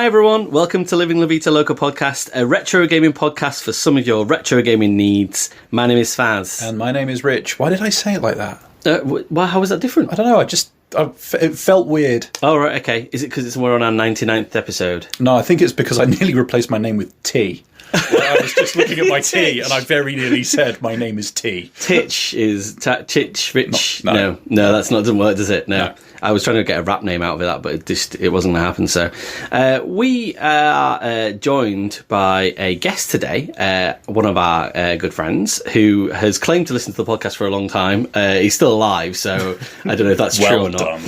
everyone, welcome to Living La Vita Loca podcast, a retro gaming podcast for some of your retro gaming needs. My name is Faz. And my name is Rich. Why did I say it like that? How was that different? I don't know, it felt weird. Oh, right, okay. Is it because we're on our 99th episode? No, I think it's because I nearly replaced my name with T. I was just looking at my T, and I very nearly said my name is T. Titch is Titch Rich. No, that's not, doesn't work, does it? No. No. I was trying to get a rap name out of that, but it wasn't going to happen. So we are joined by a guest today, one of our good friends who has claimed to listen to the podcast for a long time. He's still alive, so I don't know if that's true or not.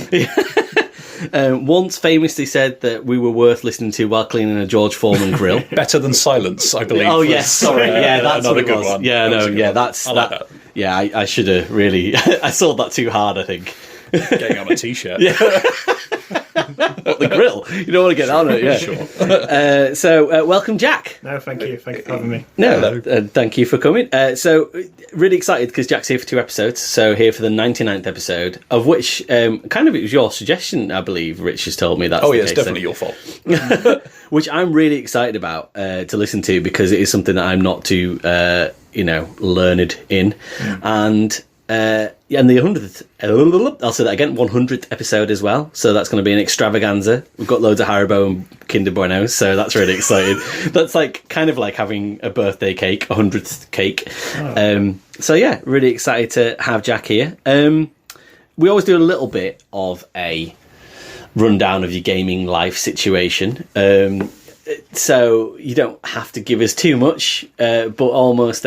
Once famously said that we were worth listening to while cleaning a George Foreman grill. Better than silence, I believe. Oh yes, sorry, yeah, that's another what it good was. one. Yeah, that's that. Yeah, I should have really. I sold that too hard, I think. Getting on a T-shirt. Yeah. What, the grill? You don't want to get on it, yeah. Sure. So, welcome, Jack. No, thank you. Thank you for having me. No, thank you for coming. So, really excited because Jack's here for 2 episodes. So, here for the 99th episode, of which kind of it was your suggestion, I believe. Rich has told me that. Oh, yeah, it's definitely your fault. Which I'm really excited about to listen to because it is something that I'm not too, learned in. And the 100th, I'll say that again, 100th episode as well. So that's going to be an extravaganza. We've got loads of Haribo and Kinder Bueno, so that's really exciting. That's kind of like having a birthday cake, 100th cake. Oh. So yeah, really excited to have Jack here. We always do a little bit of a rundown of your gaming life situation. So you don't have to give us too much, but almost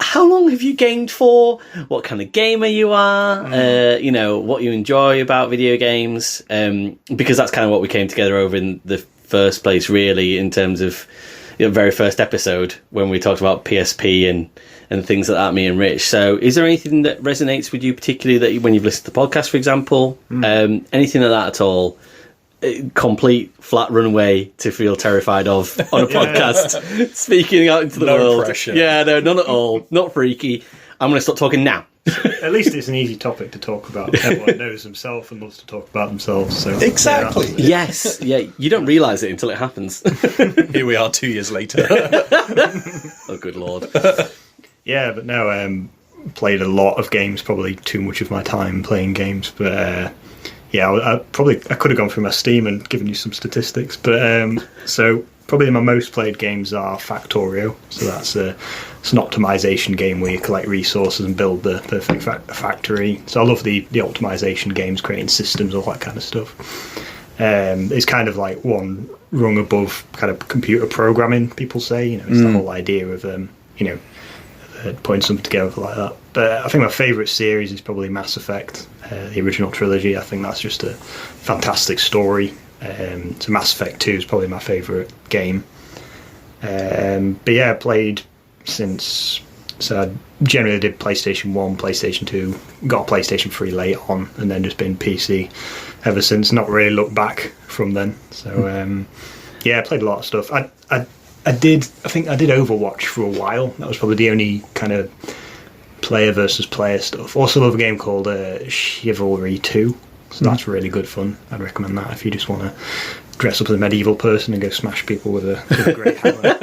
how long have you gamed for? What kind of gamer you are? What you enjoy about video games? Because that's kind of what we came together over in the first place, really, in terms of the very first episode when we talked about PSP and things like that, me and Rich. So is there anything that resonates with you particularly that when you've listened to the podcast, for example? Anything like that at all? Complete flat runway to feel terrified of on a podcast, speaking out into the world. Pressure. Yeah, no, none at all. Not freaky. I'm going to stop talking now. At least it's an easy topic to talk about. Everyone knows himself and loves to talk about themselves. So Exactly. Yes, yeah. You don't realise it until it happens. Here we are 2 years later. Oh, good lord. Yeah, but no, played a lot of games. Probably too much of my time playing games, but. I could have gone through my Steam and given you some statistics, but so probably my most played games are Factorio. So that's it's an optimization game where you collect resources and build the perfect factory. So I love the optimization games, creating systems, all that kind of stuff. It's kind of like one rung above kind of computer programming. People say, it's the whole idea of putting something together like that. But I think my favourite series is probably Mass Effect, the original trilogy. I think that's just a fantastic story. So Mass Effect 2 is probably my favourite game. But yeah, I played since... So I generally did PlayStation 1, PlayStation 2, got a PlayStation 3 late on, and then just been PC ever since. Not really looked back from then. So I played a lot of stuff. I think I did Overwatch for a while. That was probably the only kind of player versus player stuff. Also love a game called Chivalry 2. So that's really good fun. I'd recommend that if you just want to dress up as a medieval person and go smash people with a great hammer.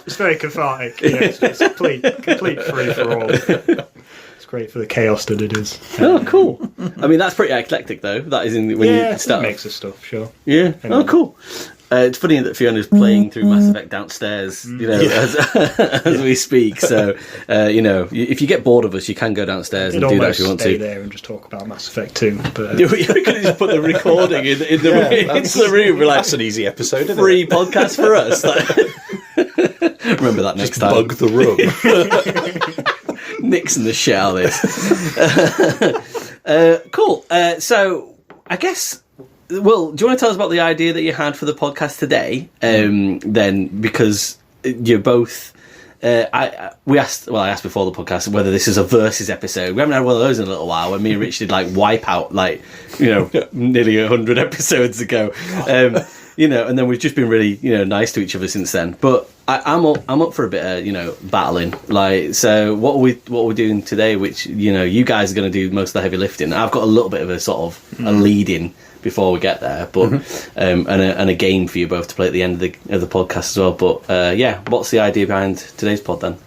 It's very cathartic. It's complete free for all. It's great for the chaos that it is. Oh, cool. I mean, that's pretty eclectic, though. That is you start. It makes of stuff, sure. Yeah. Oh, cool. It's funny that Fiona's playing through Mass Effect downstairs, as we speak. So, if you get bored of us, you can go downstairs and do that if you want to. Stay there and just talk about Mass Effect 2. But we could just put the recording into the room. We're like, that's an easy episode, isn't free podcast for us. Remember that next time. Bug the room. Nixing the shit out of this. Cool. So, I guess... Well, do you want to tell us about the idea that you had for the podcast today? Then, because you're both... I asked before the podcast whether this is a versus episode. We haven't had one of those in a little while. When me and Rich did Wipeout, nearly 100 episodes ago. And then we've just been really, nice to each other since then. But I'm up for a bit of, battling. So what are we doing today? Which you guys are going to do most of the heavy lifting. I've got a little bit of a sort of a lead in before we get there, but and a game for you both to play at the end of the podcast as well. But what's the idea behind today's pod then?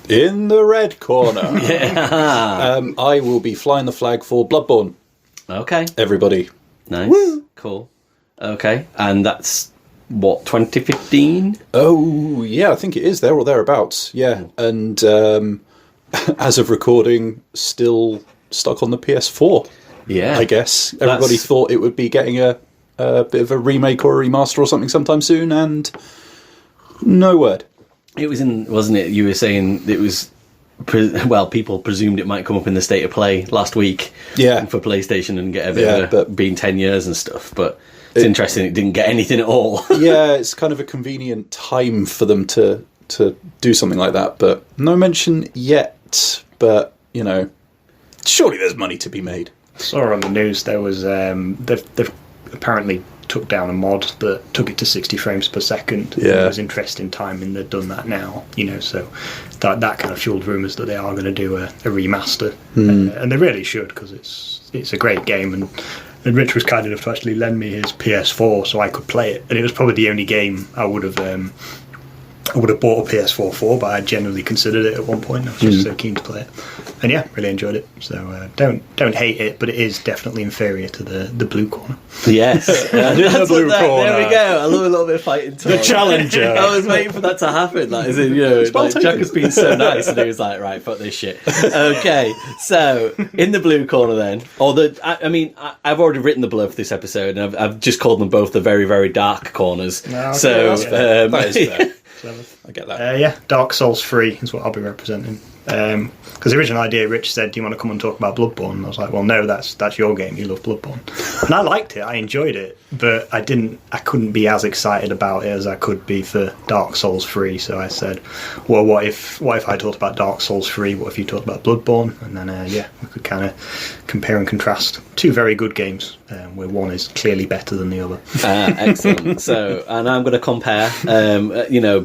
In the red corner, I will be flying the flag for Bloodborne. Okay, everybody, nice, cool. Okay, and that's what, 2015? Oh yeah, I think it is there or thereabouts. Yeah, and as of recording, still stuck on the PS4. Yeah, I guess everybody thought it would be getting a bit of a remake or a remaster or something sometime soon, and no word. It was wasn't it? You were saying it was. People presumed it might come up in the state of play last week. Yeah, for PlayStation and get a bit of being 10 years and stuff. But it's interesting it didn't get anything at all. Yeah, it's kind of a convenient time for them to do something like that, but no mention yet. But surely there's money to be made. I saw on the news there was they've apparently took down a mod that took it to 60 frames per second. Yeah, it was interesting timing. They've done that now, so that kind of fueled rumours that they are going to do a remaster, and they really should, because it's a great game, and Rich was kind enough to actually lend me his PS4 so I could play it, and it was probably the only game I would have bought a PS4 for, but I genuinely considered it at one point. I was just so keen to play it, and really enjoyed it. So don't hate it, but it is definitely inferior to the blue corner. Yes, the blue corner. There we go. I love a little bit of fighting talk. The challenger. I was waiting for that to happen. Like, Jack has been so nice, and he was like, right, fuck this shit. Okay, so in the blue corner then, I've already written the blurb for this episode, and I've just called them both the very, very dark corners. No, so that is fair. I get that. Dark Souls 3 is what I'll be representing. Because the original idea, Rich said, "Do you want to come and talk about Bloodborne?" And I was like, "Well, no, that's your game. You love Bloodborne," and I liked it. I enjoyed it, but I couldn't be as excited about it as I could be for Dark Souls 3. So I said, "Well, what if I talked about Dark Souls 3? What if you talked about Bloodborne?" And then we could kind of compare and contrast two very good games, where one is clearly better than the other. Excellent. So, and I'm going to compare.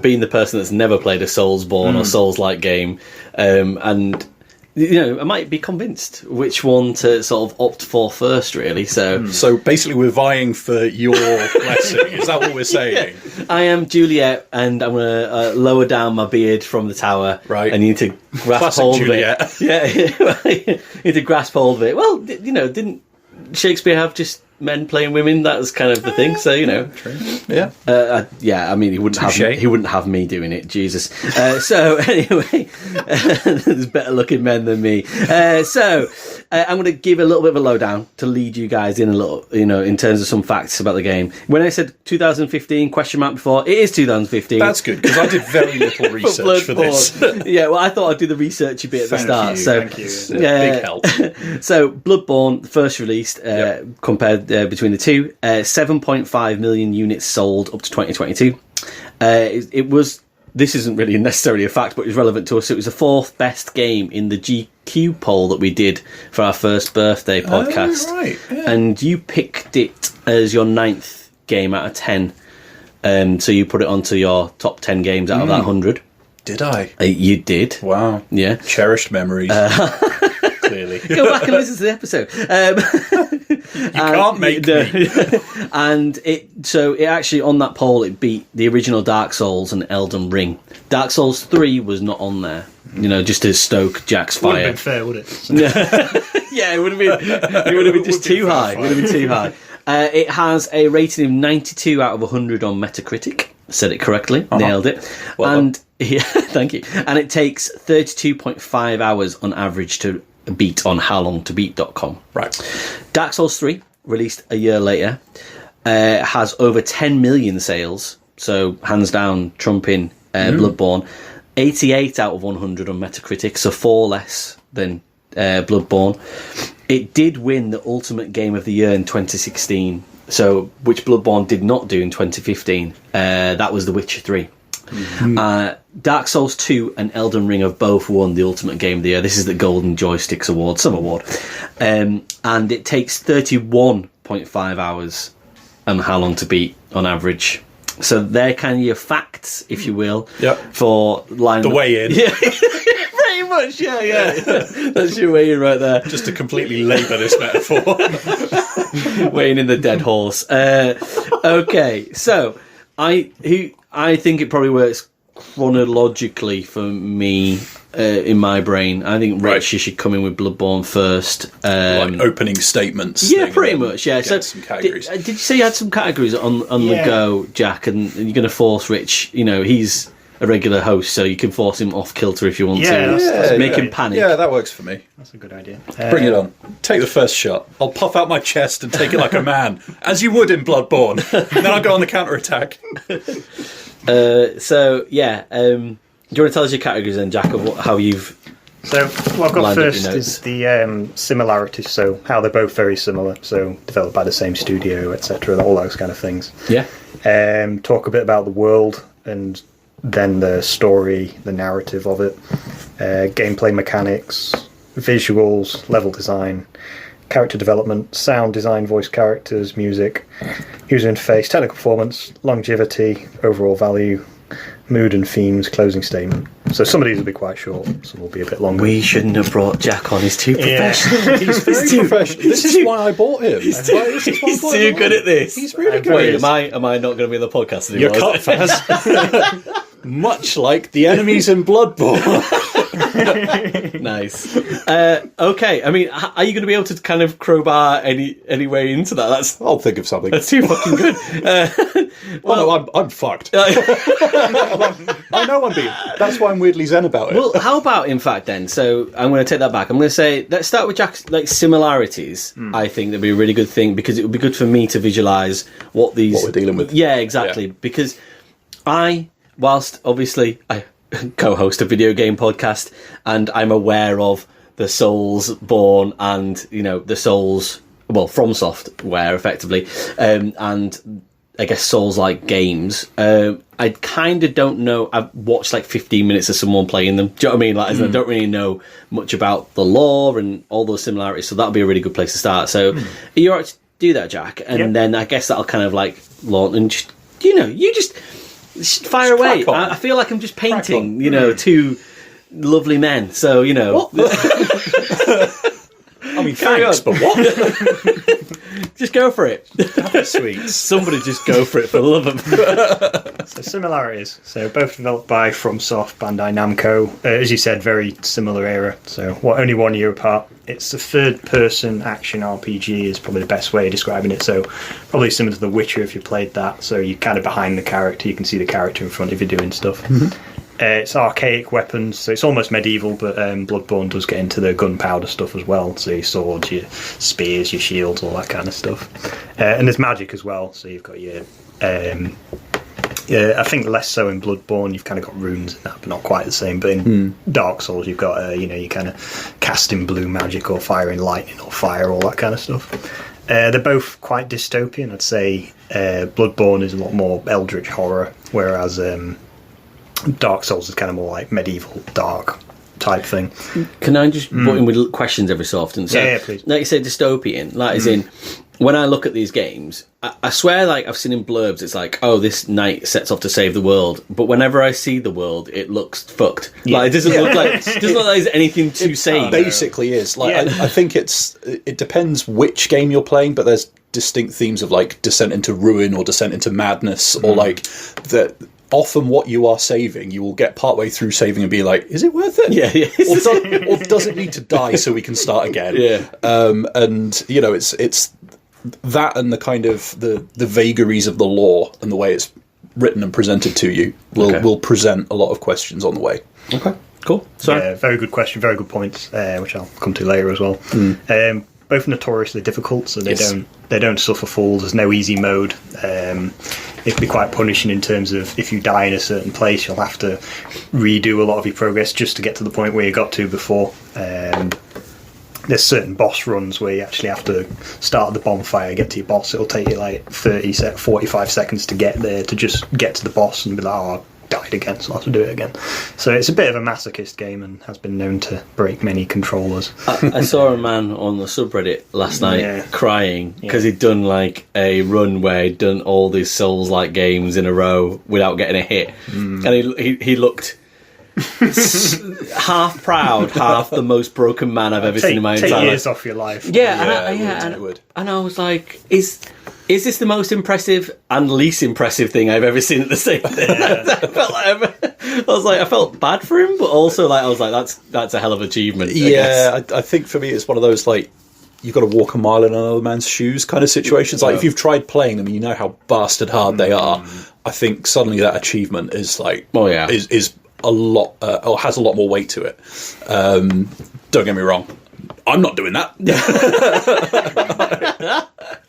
Being the person that's never played a Soulsborne or Souls-like game. And I might be convinced which one to sort of opt for first, really. So basically, we're vying for your blessing. Is that what we're saying? Yeah. I am Juliet, and I'm going to lower down my beard from the tower. Right, and you need to grasp hold Juliet. of it. Yeah, you need to grasp hold of it. Well, didn't Shakespeare have just men playing women? That was kind of the thing. So true. Yeah. He wouldn't have me doing it. Jesus. So anyway, there's better looking men than me. I'm going to give a little bit of a lowdown to lead you guys in a little, in terms of some facts about the game. When I said 2015 question mark before, it is 2015. That's good, because I did very little research for this. Yeah, well, I thought I'd do the researchy bit at the start. Thank you. Big help. So Bloodborne first released compared between the two, 7.5 million units sold up to 2022. It was. This isn't really necessarily a fact, but it's relevant to us. It was the fourth best game in the GQ poll that we did for our first birthday podcast. Oh, right. Yeah. And you picked it as your 9th game out of 10. So you put it onto your top 10 games out of that 100. Did I? You did. Wow. Yeah. Cherished memories. Clearly. Go back and listen to the episode. You can't make me. And it actually, on that poll, it beat the original Dark Souls and Elden Ring. Dark Souls 3 was not on there, just to stoke Jack's fire. Wouldn't have been fair, would it? Yeah, it would have been just too high. It would have been too high. It has a rating of 92 out of 100 on Metacritic. Said it correctly, nailed it. Well, thank you. And it takes 32.5 hours on average to beat on howlongtobeat.com. Right. Dark Souls 3, released a year later, has over 10 million sales, so hands down trumping Bloodborne. 88 out of 100 on Metacritic, so 4 less than Bloodborne. It did win the Ultimate Game of the Year in 2016, so which Bloodborne did not do in 2015. That was The Witcher 3. Dark Souls 2 and Elden Ring have both won the Ultimate Game of the Year. This is the Golden Joysticks Award, some award. And it takes 31.5 hours and how long to beat on average. So they're kind of your facts, if you will, for line the way in. Yeah, pretty much. Yeah. That's your way in right there. Just to completely labour this metaphor. Weighing in the dead horse. Okay, so I think it probably works chronologically for me in my brain. I think Rich, you should come in with Bloodborne first. Like opening statements. Yeah, pretty much. Yeah. So, some categories. Did you say you had some categories on the go, Jack? And you're going to force Rich? He's a regular host, so you can force him off kilter if you want to. That's make him panic. Yeah, that works for me. That's a good idea. Bring it on. Take the first shot. I'll puff out my chest and take it like a man, as you would in Bloodborne. And then I'll go on the counter-attack. Do you want to tell us your categories then, Jack, of how you've... So what I've got first is the similarities, so how they're both very similar, so developed by the same studio, etc., all those kind of things. Yeah. Talk a bit about the world, and then the story, the narrative of it, gameplay mechanics, visuals, level design, character development, sound design, voice characters, music, user interface, technical performance, longevity, overall value, mood and themes, closing statement. So some of these will be quite short, some will be a bit longer. We shouldn't have brought Jack on. He's too professional. He's very professional. This is why I bought him. He's too good at this. He's really good. Wait, am I not going to be on the podcast anymore? You're cut, Faz. Much like the enemies in Bloodborne. Nice. Okay, I mean, are you going to be able to kind of crowbar any way into that? I'll think of something. That's too fucking good. No, I'm fucked. I know I'm being. That's why I'm weirdly zen about it. Well, how about, in fact, then, so I'm going to take that back. I'm going to say, let's start with Jack's similarities. I think that'd be a really good thing, because it would be good for me to visualise what we're dealing with. Yeah, exactly. Yeah. Because whilst obviously I co-host a video game podcast, and I'm aware of the Soulsborne and the Souls, Fromsoftware effectively, and I guess Souls-like games. I kind of don't know. I've watched like 15 minutes of someone playing them. Do you know what I mean? Like, I don't really know much about the lore and all those similarities. So that'll be a really good place to start. So are you alright to do that, Jack? And then I guess that'll kind of like launch and just you just fire away. I feel like I'm just painting, two lovely men. So I mean, thanks, but what? Just go for it. Sweets. Somebody just go for it, for the love of. So similarities. So both developed by FromSoft, Bandai Namco. As you said, very similar era. So only 1 year apart. It's a third-person action RPG is probably the best way of describing it. So probably similar to The Witcher if you played that. So you're kind of behind the character. You can see the character in front of you doing stuff. Mm-hmm. It's archaic weapons, so it's almost medieval, but Bloodborne does get into the gunpowder stuff as well. So your swords, your spears, your shields, all that kind of stuff. And there's magic as well. So you've got your... I think less so in Bloodborne. You've kind of got runes and that, but not quite the same. But in Dark Souls, you've got you kind of casting blue magic or firing lightning or fire, all that kind of stuff. They're both quite dystopian. I'd say Bloodborne is a lot more eldritch horror, whereas Dark Souls is kind of more like medieval dark type thing. Can I just put in with questions every so often? So, yeah, please. Like you say, dystopian, like as in, when I look at these games, I swear, like I've seen in blurbs, it's like, oh, this knight sets off to save the world. But whenever I see the world, it looks fucked. Yeah. Like it doesn't look like there's anything to save. Basically, is like I think it depends which game you're playing, but there's distinct themes of like descent into ruin or descent into madness, or like that. Often what you are saving, you will get partway through saving and be like, is it worth it? Yeah. Or does it need to die so we can start again? Yeah. And, it's that and the kind of the vagaries of the lore and the way it's written and presented to you will present a lot of questions on the way. Okay, cool. Sorry. Yeah, very good question, very good points, which I'll come to later as well. Both notoriously difficult, so they don't suffer falls. There's no easy mode. It can be quite punishing in terms of if you die in a certain place, you'll have to redo a lot of your progress just to get to the point where you got to before. There's certain boss runs where you actually have to start at the bonfire, get to your boss. It'll take you like 45 seconds to get there, to just get to the boss and be like, oh, died again, so I'll have to do it again. So it's a bit of a masochist game and has been known to break many controllers. I saw a man on the subreddit last night crying because he'd done like a run where he'd done all these Souls-like games in a row without getting a hit, and he looked half proud, half the most broken man I've ever seen in my entire life. Take years off your life. And I was like, is this the most impressive and least impressive thing I've ever seen at the same thing? I felt bad for him, but also I was like, that's a hell of an achievement. I think for me it's one of those like, you've got to walk a mile in another man's shoes kind of situations. Like if you've tried playing them and you know how bastard hard they are, I think suddenly that achievement is like, is a lot, or has a lot more weight to it. Don't get me wrong, I'm not doing that.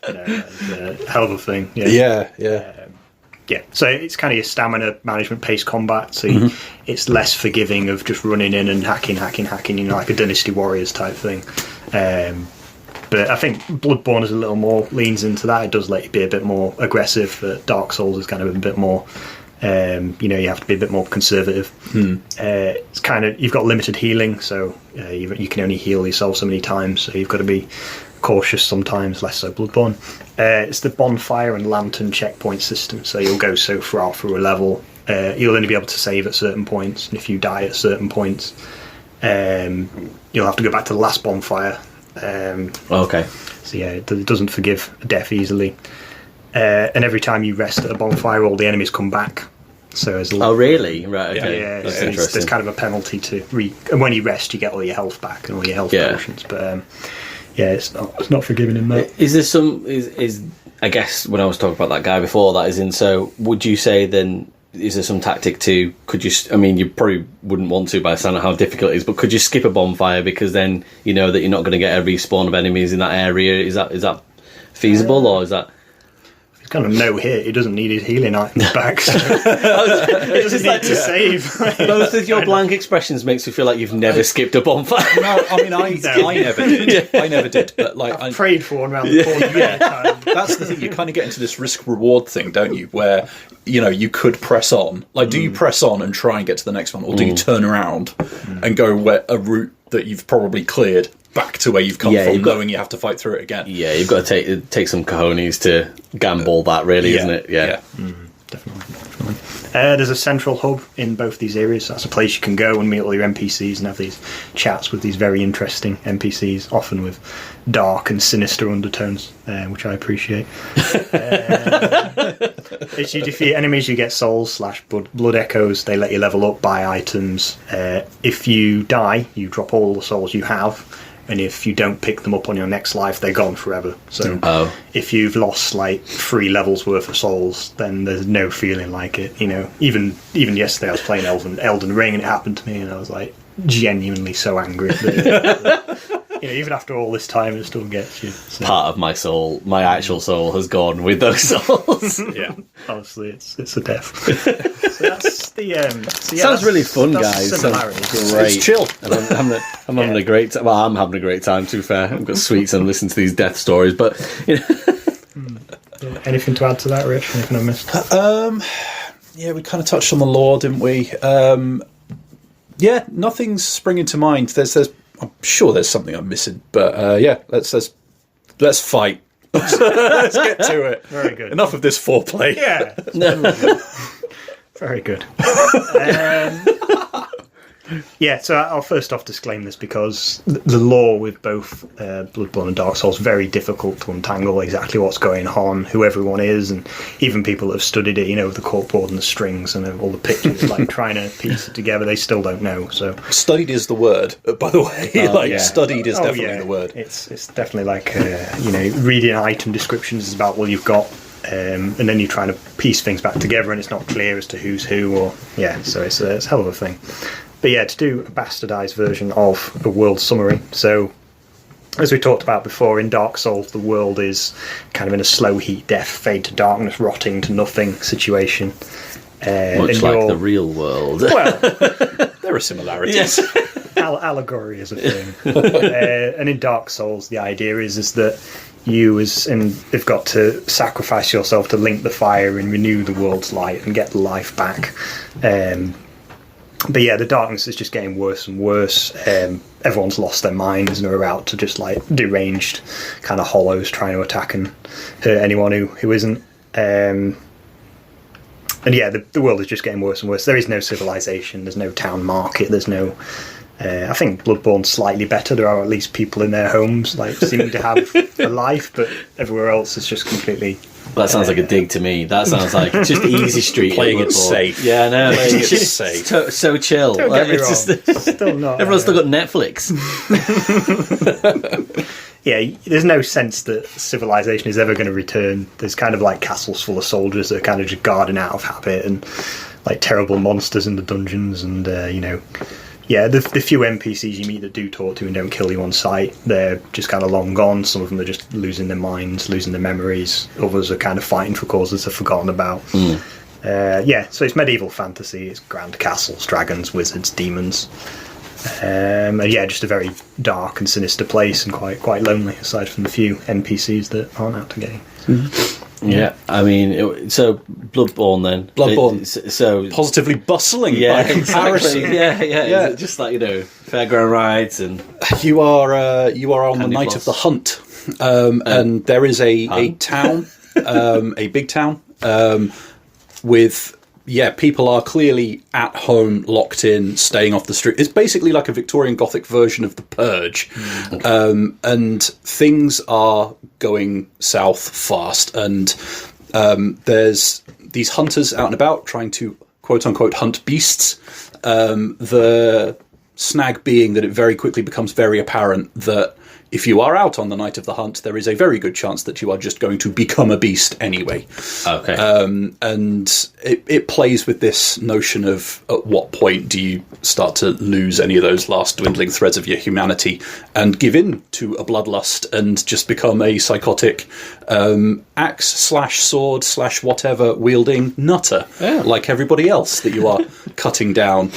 It's a hell of a thing. Yeah. So it's kind of your stamina management, pace combat. So it's less forgiving of just running in and hacking, like a Dynasty Warriors type thing. But I think Bloodborne is a little more leans into that. It does let you be a bit more aggressive. Dark Souls is kind of a bit more. You have to be a bit more conservative. It's kind of, you've got limited healing, so you can only heal yourself so many times. So you've got to be cautious sometimes. Less so Bloodborne. It's the bonfire and lantern checkpoint system. So you'll go so far through a level. You'll only be able to save at certain points, and if you die at certain points, you'll have to go back to the last bonfire. Okay. So it doesn't forgive death easily. And every time you rest at a bonfire, all the enemies come back. So really? Right. Okay. So there's kind of a penalty to and when you rest, you get all your health back and all your health potions. But it's not forgiving in that. Is there some? Is I guess when I was talking about that guy before, that is in. So would you say then? Is there some tactic to? Could you? I mean, you probably wouldn't want to by the sound of how difficult it is. But could you skip a bonfire because then you know that you're not going to get a respawn of enemies in that area? Is that feasible or is that? He's kind of no hit. He doesn't need his healing items back. So he doesn't need to save. Both of your blank expressions makes me feel like you've never skipped a bonfire. No, I mean I never did. I never did. But like I prayed for one around the corner. That's the thing. You kind of get into this risk reward thing, don't you? Where you could press on. Like, do you press on and try and get to the next one, or do you turn around and go a route that you've probably cleared back to where you've come from, knowing you have to fight through it again? Yeah, you've got to take some cojones to gamble that, really, isn't it? Yeah. Definitely. There's a central hub in both these areas. That's a place you can go and meet all your NPCs and have these chats with these very interesting NPCs, often with dark and sinister undertones, which I appreciate. As you defeat enemies, you get souls / blood echoes. They let you level up, buy items. If you die, you drop all the souls you have. And if you don't pick them up on your next life, they're gone forever. So if you've lost like 3 levels worth of souls, then there's no feeling like it. Even yesterday I was playing Elden Ring and it happened to me, and I was like genuinely so angry. Even after all this time, it still gets you. So. Part of my soul, my actual soul, has gone with those souls. Honestly, it's a death. So that's the. Sounds really fun, guys. Great. It's chill. I'm having a great time. Well, I'm having a great time. To be fair, I've got sweets and listen to these death stories. But anything to add to that, Rich? Anything I missed? We kind of touched on the lore, didn't we? Nothing's springing to mind. There's I'm sure there's something I'm missing, but let's fight. Let's get to it. Very good. Enough of this foreplay. Yeah. Very good. So I'll first off disclaim this because the lore with both Bloodborne and Dark Souls is very difficult to untangle exactly what's going on, who everyone is, and even people that have studied it, with the corkboard and the strings and all the pictures, like trying to piece it together, they still don't know. So studied is the word, by the way. Studied is definitely the word. It's definitely like reading item descriptions is about you've got. And then you're trying to piece things back together, and it's not clear as to who's who, so it's a hell of a thing. But to do a bastardised version of a world summary. So, as we talked about before, in Dark Souls, the world is kind of in a slow heat death, fade to darkness, rotting to nothing situation. Much like the real world. Well, there are similarities. allegory is a thing. And in Dark Souls, the idea is that you've got to sacrifice yourself to link the fire and renew the world's light and get the life back. But yeah, the darkness is just getting worse and worse. Everyone's lost their minds and are out to just like deranged kind of hollows trying to attack and hurt anyone who isn't. And yeah, the world is just getting worse and worse. There is no civilization. There's no town market. There's no... I think Bloodborne's slightly better. There are at least people in their homes, like seeming to have a life, but everywhere else is just completely... That sounds like a dig to me. That sounds like just easy street. Playing it safe. Yeah, I know. Playing It's it just safe. so chill. Don't get me wrong. Still not. Everyone's still got Netflix. Yeah, there's no sense that civilization is ever going to return. There's kind of like castles full of soldiers that are kind of just guarding out of habit, and like terrible monsters in the dungeons, and yeah, the few NPCs you meet that do talk to and don't kill you on sight, they're just kind of long gone. Some of them are just losing their minds, losing their memories. Others are kind of fighting for causes they've forgotten about. Yeah, so it's medieval fantasy. It's grand castles, dragons, wizards, demons. And yeah, just a very dark and sinister place, and quite lonely, aside from the few NPCs that aren't out to get you. Yeah, I mean, so Bloodborne then. Bloodborne. So Positively bustling yeah, by comparison. Exactly. Yeah. Just like fairground rides and You are on the Candy night floss. of the hunt, and there is a town, a big town, with people are clearly at home, locked in, staying off the street. It's basically like a Victorian Gothic version of the Purge, and things are going south fast. And there's these hunters out and about trying to quote unquote hunt beasts. The snag being that it very quickly becomes very apparent that if you are out on the night of the hunt, there is a very good chance that you are just going to become a beast anyway. okay. And it plays with this notion of at what point do you start to lose any of those last dwindling threads of your humanity and give in to a bloodlust and just become a psychotic axe/sword/whatever wielding nutter, like everybody else that you are cutting down.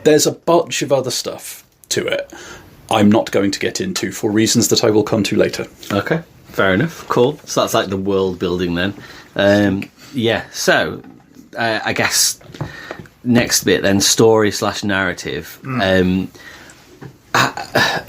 There's a bunch of other stuff to it I'm not going to get into for reasons that I will come to later. Okay, fair enough. Cool. So that's like the world building then. Yeah. So I guess next bit then, story/narrative. Well, I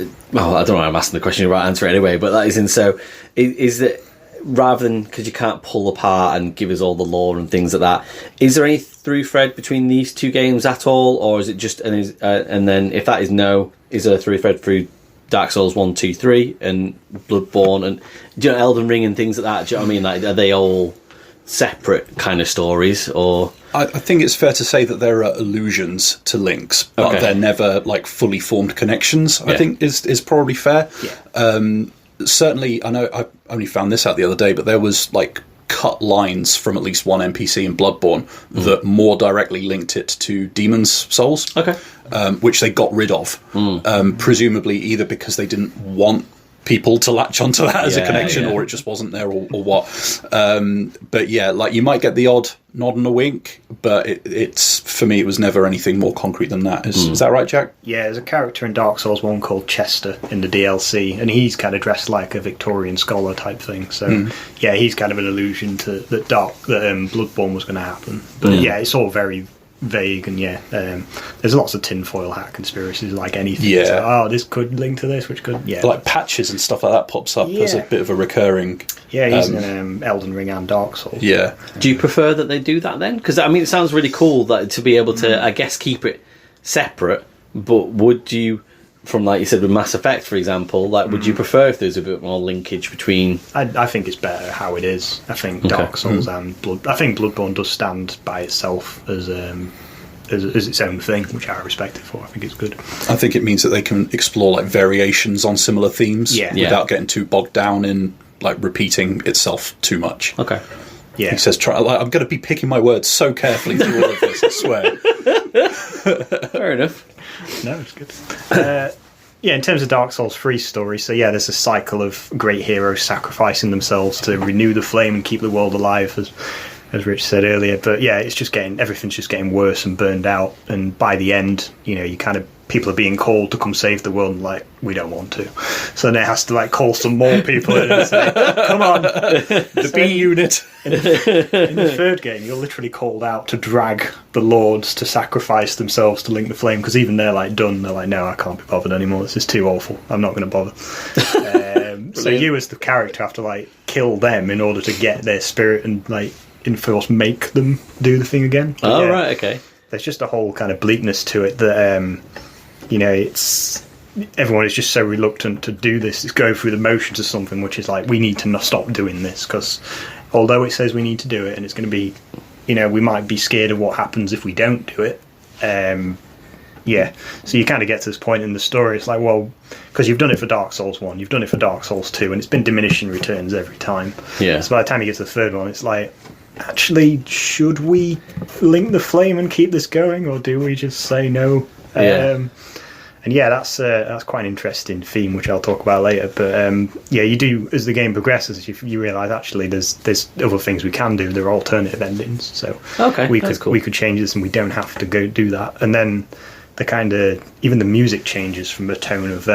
don't know why I'm asking the question, you're right answer it anyway, but that is in. So is that rather than, because you can't pull apart and give us all the lore and things like that, is there any through thread between these two games at all, or is it just and then if that is no, is there a through thread through Dark Souls 1, 2, 3 and Bloodborne and Elden Ring and things like that? Do you know what I mean? Like, are they all separate kind of stories, or? I think it's fair to say that there are allusions to links, but they're never like fully formed connections. I think is probably fair. Certainly, I know I only found this out the other day, but there was like cut lines from at least one NPC in Bloodborne that more directly linked it to Demon's Souls, which they got rid of, presumably either because they didn't want people to latch onto that as a connection, or it just wasn't there, or what. But yeah, like you might get the odd nod and a wink, but it's for me, it was never anything more concrete than that. Is that right, Jack? Yeah, there's a character in Dark Souls 1 called Chester in the DLC, and he's kind of dressed like a Victorian scholar type thing. So yeah, he's kind of an allusion to that Bloodborne was going to happen. But yeah, it's all very vague, and there's lots of tinfoil hat conspiracies, like anything. It's like, this could link to this, which could like patches and stuff like that pops up as a bit of a recurring. He's in Elden Ring and Dark Souls. Do you prefer that they do that then? Because I mean, it sounds really cool that to be able to, I guess, keep it separate. But would you, from like you said with Mass Effect, for example, like would you prefer if there's a bit more linkage between? I think it's better how it is. I think Dark Souls and I think Bloodborne does stand by itself as its own thing, which I respect it for. I think it's good. I think it means that they can explore like variations on similar themes without getting too bogged down in like repeating itself too much. Okay. Yeah. He says, I'm going to be picking my words so carefully through all of this, I swear. Fair enough. No, it's good. In terms of Dark Souls 3 story, so there's a cycle of great heroes sacrificing themselves to renew the flame and keep the world alive. As as Rich said earlier. But yeah, everything's just getting worse and burned out. And by the end, you kind of, people are being called to come save the world, and like, we don't want to. So then it has to like call some more people in and say, come on, the B unit. In the third game, you're literally called out to drag the lords to sacrifice themselves to link the flame, because even they're like done. They're like, no, I can't be bothered anymore. This is too awful. I'm not going to bother. So you as the character have to like kill them in order to get their spirit and like enforce, make them do the thing again. But, right, okay. There's just a whole kind of bleakness to it that it's, everyone is just so reluctant to do this. It's going through the motions of something which is like, we need to not stop doing this, because although it says we need to do it, and it's going to be, we might be scared of what happens if we don't do it. So you kind of get to this point in the story. It's like, well, because you've done it for Dark Souls 1, you've done it for Dark Souls 2, and it's been diminishing returns every time. Yeah. So by the time you get to the third one, it's like, actually, should we link the flame and keep this going, or do we just say no? And that's quite an interesting theme, which I'll talk about later. But you do, as the game progresses, you realise actually there's other things we can do. There are alternative endings, so we could change this, and we don't have to go do that. And then the kind of, even the music changes from a tone of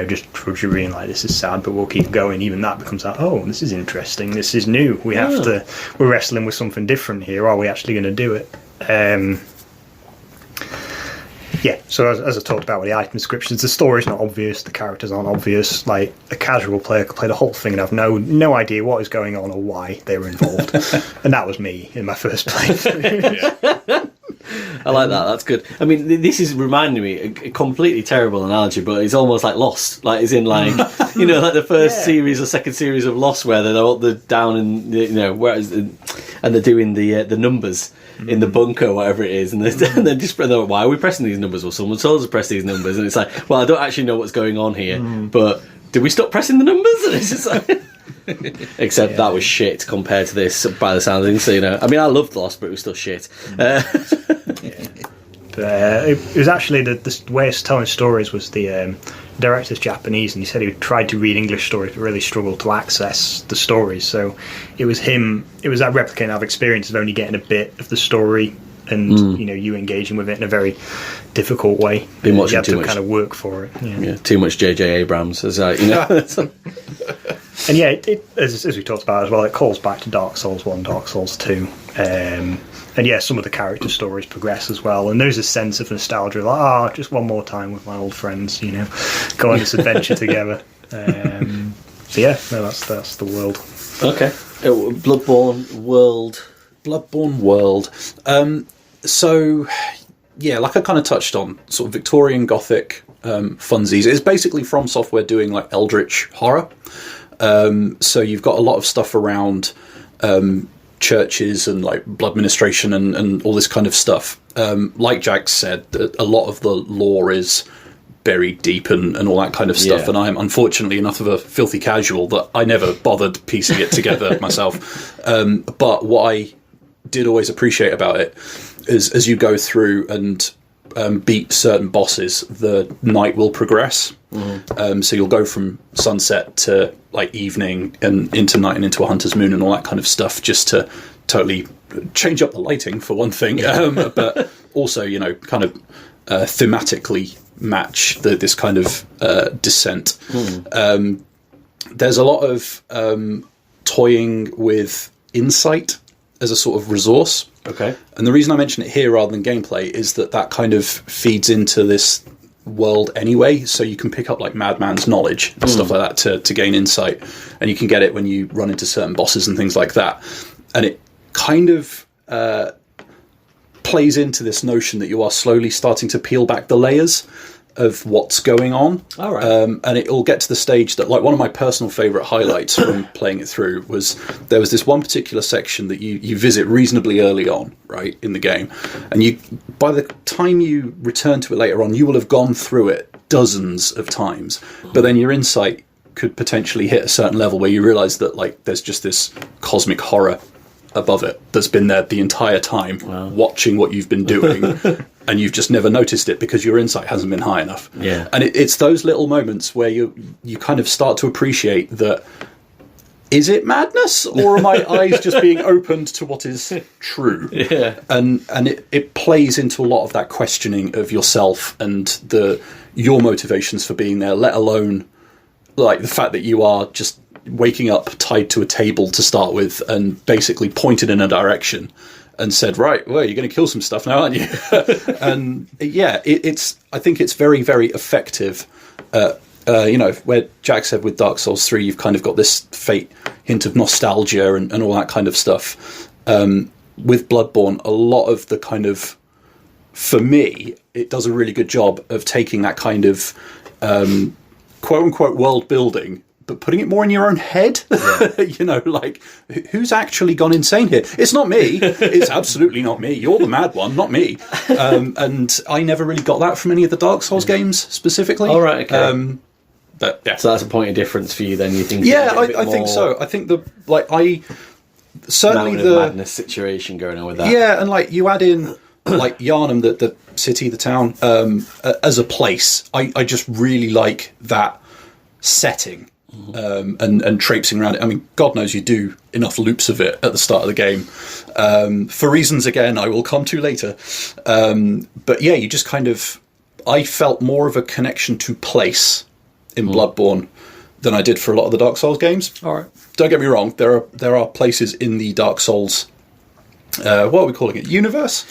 just drudgery and like, this is sad, but we'll keep going. Even that becomes like, oh, this is interesting. This is new. We're wrestling with something different here. Are we actually going to do it? So as I talked about with the item descriptions, the story's not obvious, the characters aren't obvious. Like, a casual player could play the whole thing and have no idea what is going on or why they were involved. And that was me in my first playthrough. I like that. That's good. I mean, this is reminding me a completely terrible analogy, but it's almost like Lost. Like, it's in like like the first series or second series of Lost, where they're down in where and they're doing the numbers in the bunker or whatever it is, and they're just why are we pressing these numbers? Well, someone told us to press these numbers, and it's like, well, I don't actually know what's going on here, but did we stop pressing the numbers? And it's just like. Except that was shit compared to this, by the sound of things. So I mean, I loved Lost, but it was still shit. It was actually the way of telling stories was the director's Japanese, and he said he tried to read English stories but really struggled to access the stories. So it was that replicating that experience of only getting a bit of the story, and you engaging with it in a very difficult way. Been watching you have too to much. kind of work for it. Yeah, too much J.J. Abrams, as And as we talked about as well, it calls back to Dark Souls 1, Dark Souls 2. And some of the character stories progress as well. And there's a sense of nostalgia, like, just one more time with my old friends, go on this adventure together. That's the world. Okay. Bloodborne world. Like I kind of touched on, sort of Victorian Gothic funsies. It's basically Fromsoftware doing like eldritch horror. So you've got a lot of stuff around churches and like blood ministration and all this kind of stuff. Like Jack said, a lot of the lore is buried deep and all that kind of stuff. And I'm unfortunately enough of a filthy casual that I never bothered piecing it together myself. But what I did always appreciate about it is, as you go through and beat certain bosses, the night will progress. So you'll go from sunset to like evening and into night and into a hunter's moon and all that kind of stuff, just to totally change up the lighting for one thing, but also kind of thematically match this kind of descent. There's a lot of toying with insight as a sort of resource. Okay. And the reason I mention it here rather than gameplay is that kind of feeds into this world anyway, so you can pick up like Madman's knowledge and stuff like that to gain insight, and you can get it when you run into certain bosses and things like that. And it kind of plays into this notion that you are slowly starting to peel back the layers of what's going on. All right. And it will get to the stage that, like, one of my personal favourite highlights from playing it through was there was this one particular section that you visit reasonably early on, right, in the game, and by the time you return to it later on, you will have gone through it dozens of times, but then your insight could potentially hit a certain level where you realise that, like, there's just this cosmic horror above it that's been there the entire time, watching what you've been doing, and you've just never noticed it because your insight hasn't been high enough. Yeah. And it's those little moments where you kind of start to appreciate that is it madness, or are my eyes just being opened to what is true? Yeah. And it plays into a lot of that questioning of yourself and your motivations for being there, let alone like the fact that you are just waking up tied to a table to start with and basically pointed in a direction and said, right, well, you're going to kill some stuff now, aren't you? And yeah, I think it's very, very effective. Where Jack said with Dark Souls 3, you've kind of got this faint hint of nostalgia and all that kind of stuff. With Bloodborne, a lot of the kind of, for me, it does a really good job of taking that kind of quote-unquote world building, but putting it more in your own head. Yeah. Like, who's actually gone insane here? It's not me. It's absolutely not me. You're the mad one, not me. And I never really got that from any of the Dark Souls games specifically. All right, okay. But, yeah. So that's a point of difference for you then, you think? Yeah, I think so. I think certainly the madness situation going on with that. Yeah, and like you add in like Yharnam, the city, the town, as a place. I just really like that setting. And traipsing around it. I mean, God knows you do enough loops of it at the start of the game. For reasons, again, I will come to later. But yeah, you just kind of... I felt more of a connection to place in Bloodborne than I did for a lot of the Dark Souls games. All right. Don't get me wrong, there are places in the Dark Souls... what are we calling it? Universe?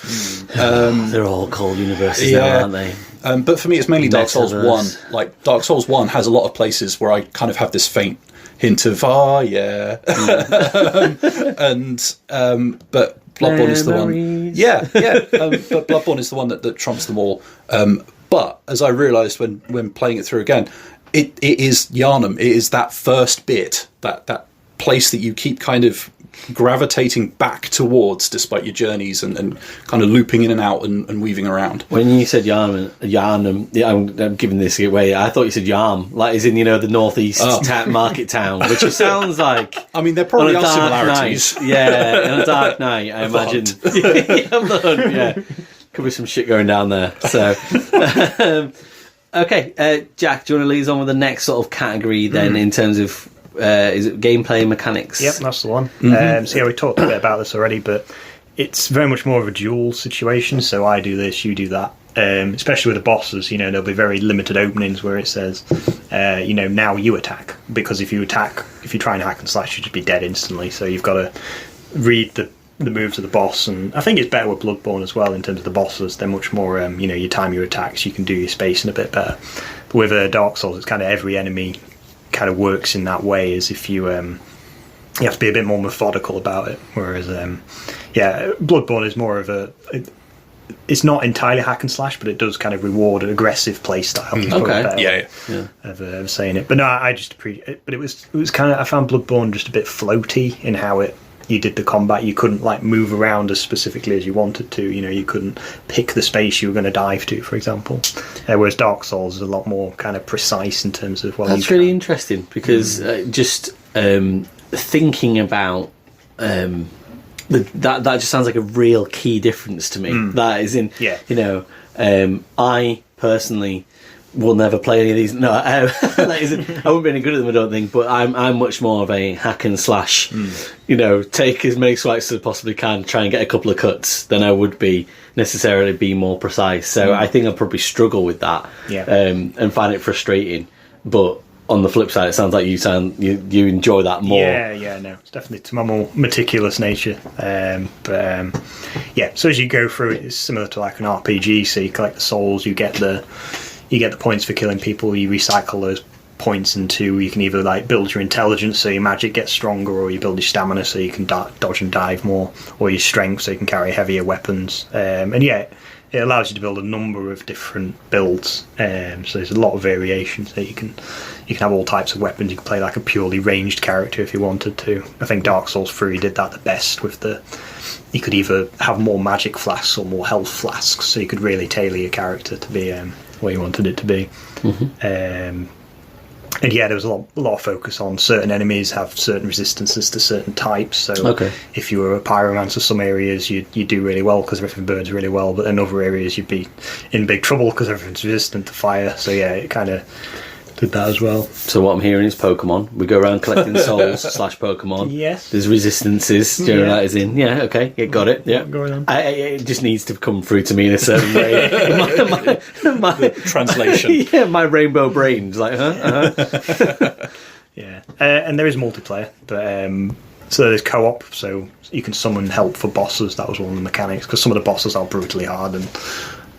They're all called universes now, aren't they? But for me, it's mainly Dark Souls Metaverse. 1. Like, Dark Souls 1 has a lot of places where I kind of have this faint hint of, yeah. But Bloodborne is the one... Yeah. But Bloodborne is the one that trumps them all. But, as I realised when playing it through again, it is Yharnam. It is that first bit, that place that you keep kind of gravitating back towards despite your journeys and kind of looping in and out and weaving around. When you said Yharnam, yeah, I'm giving this away. I thought you said Yarm, like as in, the northeast market town, which it sounds like. I mean, there probably are similarities. Night, yeah, on a dark night, I imagine. Yeah, could be some shit going down there. So, okay, Jack, do you want to lead us on with the next sort of category then in terms of? Is it gameplay mechanics? Yep, that's the one. So yeah, we talked a bit about this already, but it's very much more of a dual situation. So I do this, you do that. Especially with the bosses, there'll be very limited openings where it says, now you attack. Because if you try and hack and slash, you'd just be dead instantly. So you've got to read the moves of the boss, and I think it's better with Bloodborne as well in terms of the bosses. They're much more, you time your attacks, you can do your spacing a bit better. But with Dark Souls, it's kind of every enemy kind of works in that way, as if you have to be a bit more methodical about it, whereas Bloodborne is more of it's not entirely hack and slash, but it does kind of reward an aggressive play style. Okay, of saying it. But no, I just appreciate it. But it was kind of, I found Bloodborne just a bit floaty in how you did the combat. You couldn't like move around as specifically as you wanted to. You couldn't pick the space you were going to dive to, for example. Whereas Dark Souls is a lot more kind of precise in terms of that's really interesting, because just thinking about that just sounds like a real key difference to me. That is in I personally will never play any of these. No, I wouldn't be any good at them, I don't think. But I'm much more of a hack and slash. Take as many swipes as I possibly can, try and get a couple of cuts, than I would be necessarily be more precise. So I think I'll probably struggle with that, and find it frustrating. But on the flip side, it sounds like you enjoy that more. Yeah, no, it's definitely to my more meticulous nature. So as you go through it, it's similar to like an RPG. So you collect the souls, you get the points for killing people, you recycle those points into, you can either like build your intelligence so your magic gets stronger, or you build your stamina so you can dodge and dive more, or your strength so you can carry heavier weapons. It allows you to build a number of different builds. So there's a lot of variations that you can have all types of weapons. You can play like a purely ranged character if you wanted to. I think Dark Souls 3 did that the best with you could either have more magic flasks or more health flasks, so you could really tailor your character to be what you wanted it to be. There was a lot of focus on certain enemies have certain resistances to certain types. So if you were a pyromancer, some areas you do really well because everything burns really well, but in other areas you'd be in big trouble because everything's resistant to fire. So it kind of did that as well. So what I'm hearing is Pokemon. We go around collecting souls / Pokemon. Yes. There's resistances. Do you know that is in? Yeah, okay. Yeah, got it. Yeah. Going on. It just needs to come through to me in a certain way. my Translation. Yeah, my rainbow brain's like, Yeah. And there is multiplayer, but so there's co-op, so you can summon help for bosses. That was one of the mechanics, because some of the bosses are brutally hard, and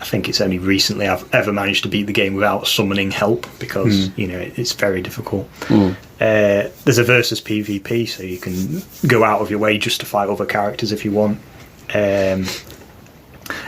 I think it's only recently I've ever managed to beat the game without summoning help, because it's very difficult. There's a versus PvP, so you can go out of your way just to fight other characters if you want.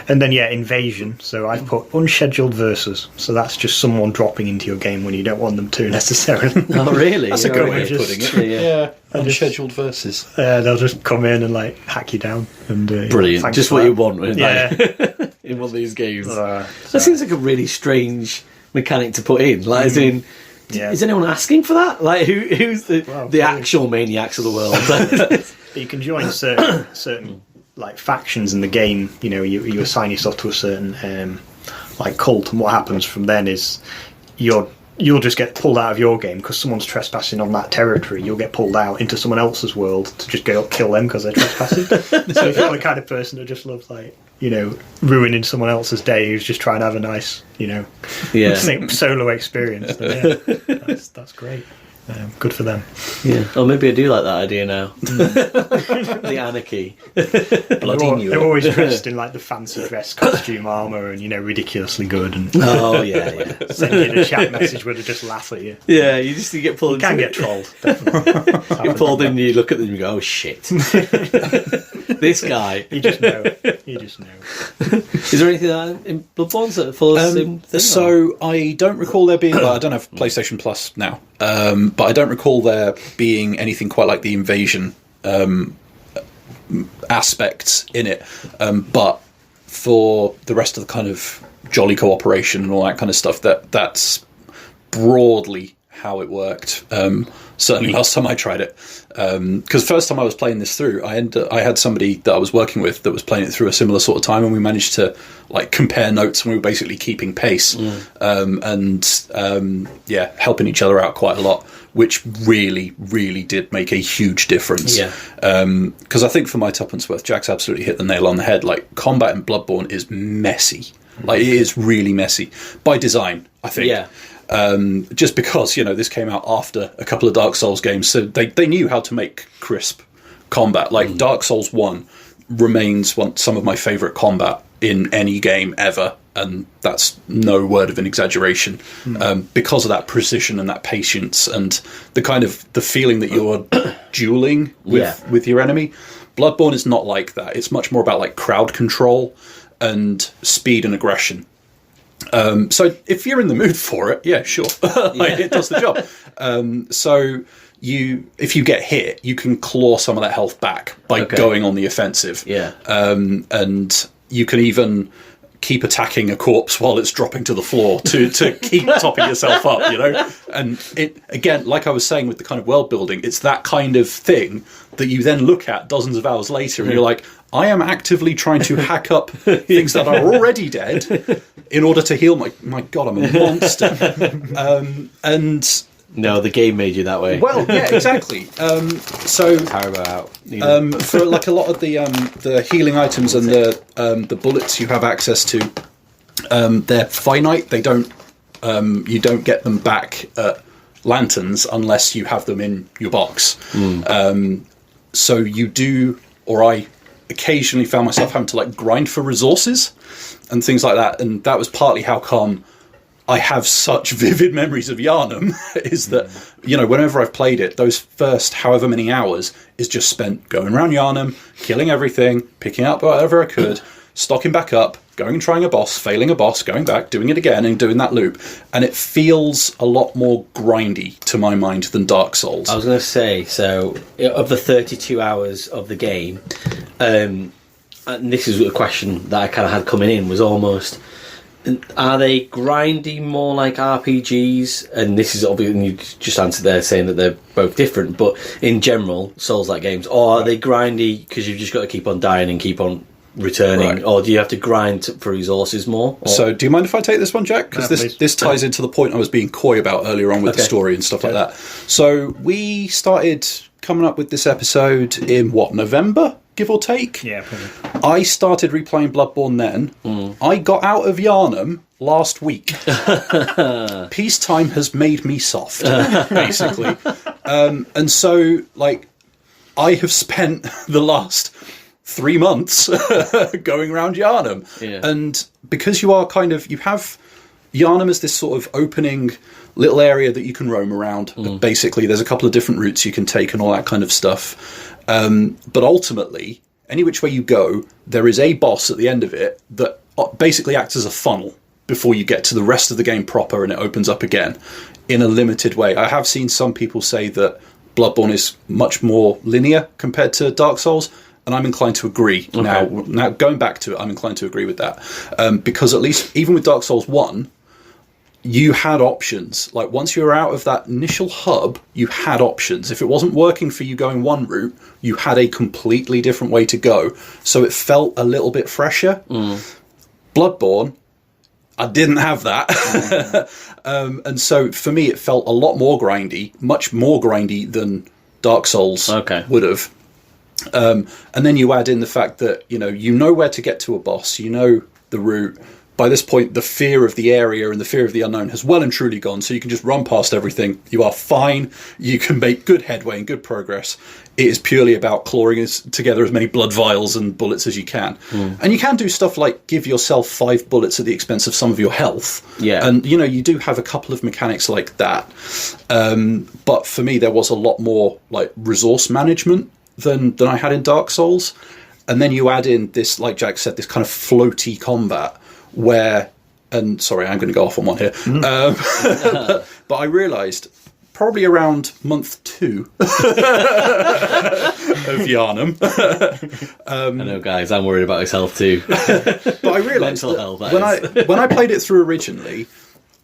And then invasion. So I've put unscheduled versus. So that's just someone dropping into your game when you don't want them to necessarily. Oh, really? That's a good way of putting it. Yeah, unscheduled versus. They'll just come in and like hack you down. And brilliant. Just what you want, isn't it? In one of these games. That seems like a really strange mechanic to put in. Like, as in, is anyone asking for that? Like, who's the actual maniacs of the world? You can join certain like factions in the game. You assign yourself to a certain like cult, and what happens from then is you'll just get pulled out of your game because someone's trespassing on that territory. You'll get pulled out into someone else's world to just go kill them because they're trespassing. So if you're the kind of person who just loves ruining someone else's day, who's just trying to have a nice solo experience, then, that's great. Good for them. Yeah. Or maybe I do like that idea now. The Anarchy. They're always dressed in like the fancy dress costume armour and ridiculously good, and send you a chat message where they just laugh at you. Yeah, you get pulled. You can get trolled. Definitely. Get pulled in, you look at them and you go, oh shit. This guy. You just know. Is there anything in Bloodborne that follows the same thing? So I don't recall there being. Well, I don't have PlayStation Plus now, but I don't recall there being anything quite like the invasion aspects in it. But for the rest of the kind of jolly cooperation and all that kind of stuff, that's broadly how it worked. Certainly last time I tried it, because first time I was playing this through, I had somebody that I was working with that was playing it through a similar sort of time, and we managed to like compare notes, and we were basically keeping pace, helping each other out quite a lot, which really, really did make a huge difference. Because I think for my tuppence worth, Jack's absolutely hit the nail on the head. Like, combat in Bloodborne is messy. Like, it is really messy by design, I think. Yeah. Just because this came out after a couple of Dark Souls games, so they knew how to make crisp combat. Like Dark Souls 1 remains some of my favourite combat in any game ever, and that's no word of an exaggeration, because of that precision and that patience and the kind of the feeling that you're dueling with your enemy. Bloodborne is not like that. It's much more about like crowd control and speed and aggression. So if you're in the mood for it, sure. It does the job. So if you get hit, you can claw some of that health back by going on the offensive. And you can even keep attacking a corpse while it's dropping to the floor to keep topping yourself up, And it, again, like I was saying with the kind of world building, it's that kind of thing that you then look at dozens of hours later and you're like, I am actively trying to hack up things that are already dead in order to heal my God, I'm a monster. And no, the game made you that way. Well, yeah, exactly. So out. For like a lot of the healing items and the bullets you have access to, they're finite. They don't you don't get them back at lanterns unless you have them in your box. So you do, or I occasionally found myself having to like grind for resources and things like that, and that was partly how come I have such vivid memories of Yharnam, is that, whenever I've played it, those first however many hours is just spent going around Yharnam, killing everything, picking up whatever I could, stocking back up, going and trying a boss, failing a boss, going back, doing it again, and doing that loop. And it feels a lot more grindy, to my mind, than Dark Souls. I was going to say, so, of the 32 hours of the game, and this is a question that I kind of had coming in, was almost, are they grindy more like RPGs? And this is obvious, and you just answered there saying that they're both different, but in general, Souls-like games, or are they grindy because you've just got to keep on dying and keep on returning, or do you have to grind for resources more? Or? So, do you mind if I take this one, Jack? Because this ties into the point I was being coy about earlier on with the story and stuff like that. So, we started coming up with this episode in, November, give or take? Yeah, probably. I started replaying Bloodborne then. I got out of Yharnam last week. Peacetime has made me soft, basically. And so, like, I have spent the last 3 months going around Yharnam. Yeah. And because you have Yharnam as this sort of opening little area that you can roam around. Basically, there's a couple of different routes you can take and all that kind of stuff. But ultimately, any which way you go, there is a boss at the end of it that basically acts as a funnel before you get to the rest of the game proper, and it opens up again in a limited way. I have seen some people say that Bloodborne is much more linear compared to Dark Souls, and I'm inclined to agree. Okay. Now going back to it, I'm inclined to agree with that. Because at least, even with Dark Souls 1, you had options. Like, once you were out of that initial hub, you had options. If it wasn't working for you going one route, you had a completely different way to go. So it felt a little bit fresher. Bloodborne, I didn't have that. And so for me, it felt a lot more grindy, much more grindy than Dark Souls would have. And then you add in the fact that, you know where to get to a boss, you know the route. By this point, the fear of the area and the fear of the unknown has well and truly gone, so you can just run past everything. You are fine. You can make good headway and good progress. It is purely about clawing together as many blood vials and bullets as you can. And you can do stuff like give yourself 5 bullets at the expense of some of your health. Yeah. And, you do have a couple of mechanics like that. But for me, there was a lot more like resource management than I had in Dark Souls. And then you add in this, like Jack said, this kind of floaty combat where, and sorry, I'm going to go off on one here, but I realised probably around month 2 of Yharnam. I know, guys, I'm worried about his health too. But I realised when I played it through originally,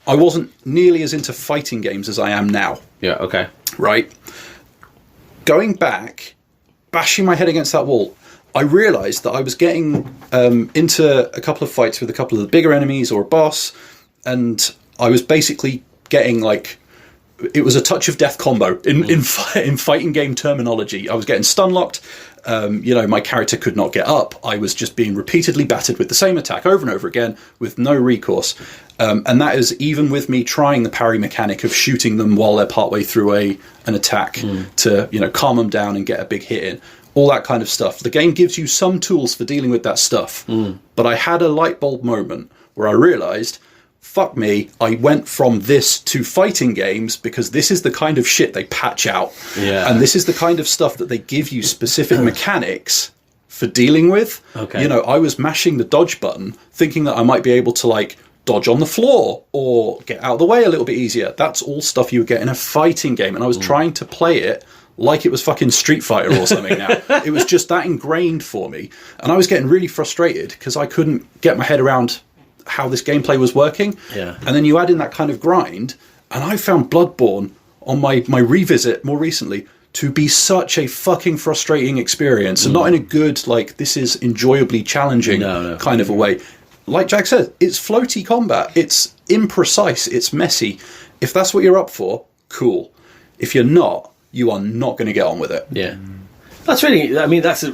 I wasn't nearly as into fighting games as I am now. Yeah, okay. Right? Going back, bashing my head against that wall, I realised that I was getting into a couple of fights with a couple of the bigger enemies or a boss, and I was basically getting, like, it was a touch of death combo in fighting game terminology. I was getting stun locked. My character could not get up. I was just being repeatedly battered with the same attack over and over again with no recourse. And that is even with me trying the parry mechanic of shooting them while they're partway through an attack to, calm them down and get a big hit in. All that kind of stuff. The game gives you some tools for dealing with that stuff. But I had a light bulb moment where I realised, fuck me, I went from this to fighting games because this is the kind of shit they patch out. Yeah. And this is the kind of stuff that they give you specific mechanics for dealing with. Okay. I was mashing the dodge button thinking that I might be able to, like, dodge on the floor or get out of the way a little bit easier. That's all stuff you would get in a fighting game. And I was trying to play it like it was fucking Street Fighter or something now. It was just that ingrained for me. And I was getting really frustrated because I couldn't get my head around how this gameplay was working. Yeah. And then you add in that kind of grind, and I found Bloodborne on my revisit more recently to be such a fucking frustrating experience. And not in a good, like, this is enjoyably challenging kind of a way. Like Jack said, it's floaty combat. It's imprecise. It's messy. If that's what you're up for, cool. If you're not, you are not going to get on with it. Yeah. That's really, that's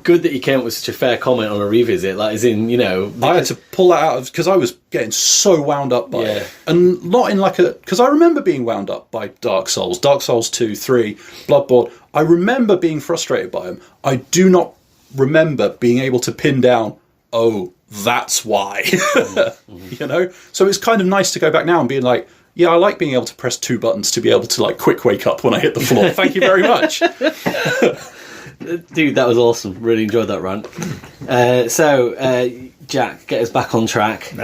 good that you came up with such a fair comment on a revisit. Like, as in, I had to pull that out of, because I was getting so wound up by it. And not in like because I remember being wound up by Dark Souls 2, 3, Bloodborne. I remember being frustrated by them. I do not remember being able to pin down, oh, that's why. So it's kind of nice to go back now and being like, yeah, I like being able to press 2 buttons to be able to, like, quick wake up when I hit the floor. Thank you very much. Dude, that was awesome. Really enjoyed that rant. Jack, get us back on track. I'm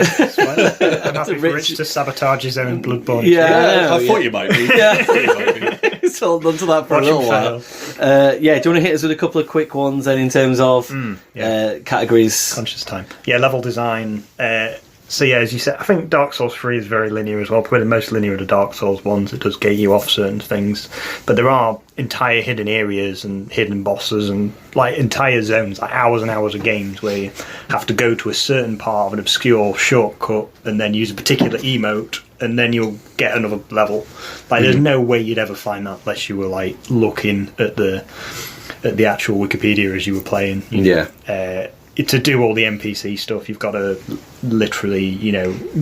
happy for Rich to sabotage his own Bloodborne. Yeah, I thought you might be. It's held on to that for a little while. Do you want to hit us with a couple of quick ones then in terms of categories? Conscious time. Yeah, level design. So yeah, as you said, I think Dark Souls 3 is very linear as well. Probably the most linear of the Dark Souls ones. It does gate you off certain things, but there are entire hidden areas and hidden bosses and like entire zones, like hours and hours of games where you have to go to a certain part of an obscure shortcut and then use a particular emote, and then you'll get another level. Like there's no way you'd ever find that unless you were like looking at the actual Wikipedia as you were playing. To do all the NPC stuff, you've got to literally,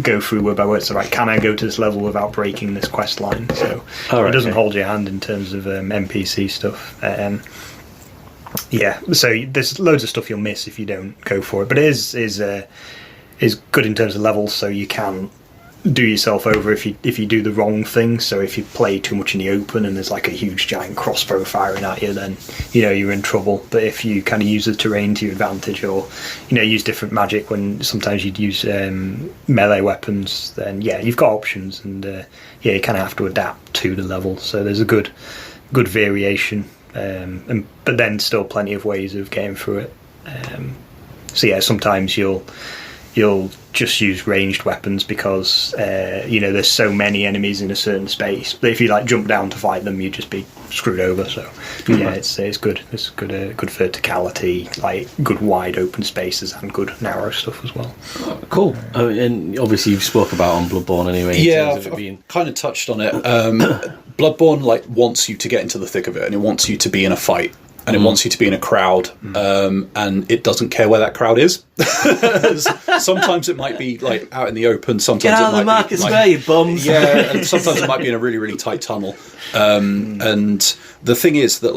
go through word by word. So, like, can I go to this level without breaking this quest line? So it doesn't hold your hand in terms of NPC stuff. So there's loads of stuff you'll miss if you don't go for it. But it is good in terms of levels, so you can do yourself over if you do the wrong thing. So if you play too much in the open and there's like a huge giant crossbow firing at you, then you're in trouble. But if you kind of use the terrain to your advantage, or use different magic when sometimes you'd use melee weapons, then you've got options, and you kind of have to adapt to the level. So there's a good variation, but then still plenty of ways of getting through it. Sometimes you'll just use ranged weapons because there's so many enemies in a certain space. But if you like jump down to fight them, you'd just be screwed over. So it's good. It's good verticality, like good wide open spaces and good narrow stuff as well. Oh, cool. And obviously you've spoke about on Bloodborne anyway. I've kind of touched on it. Bloodborne wants you to get into the thick of it, and it wants you to be in a fight. And it wants you to be in a crowd, and it doesn't care where that crowd is. Sometimes it might be like out in the open. Sometimes get out it of the might Market be Square, you bums. Yeah, and sometimes it might be in a really, really tight tunnel. And the thing is that,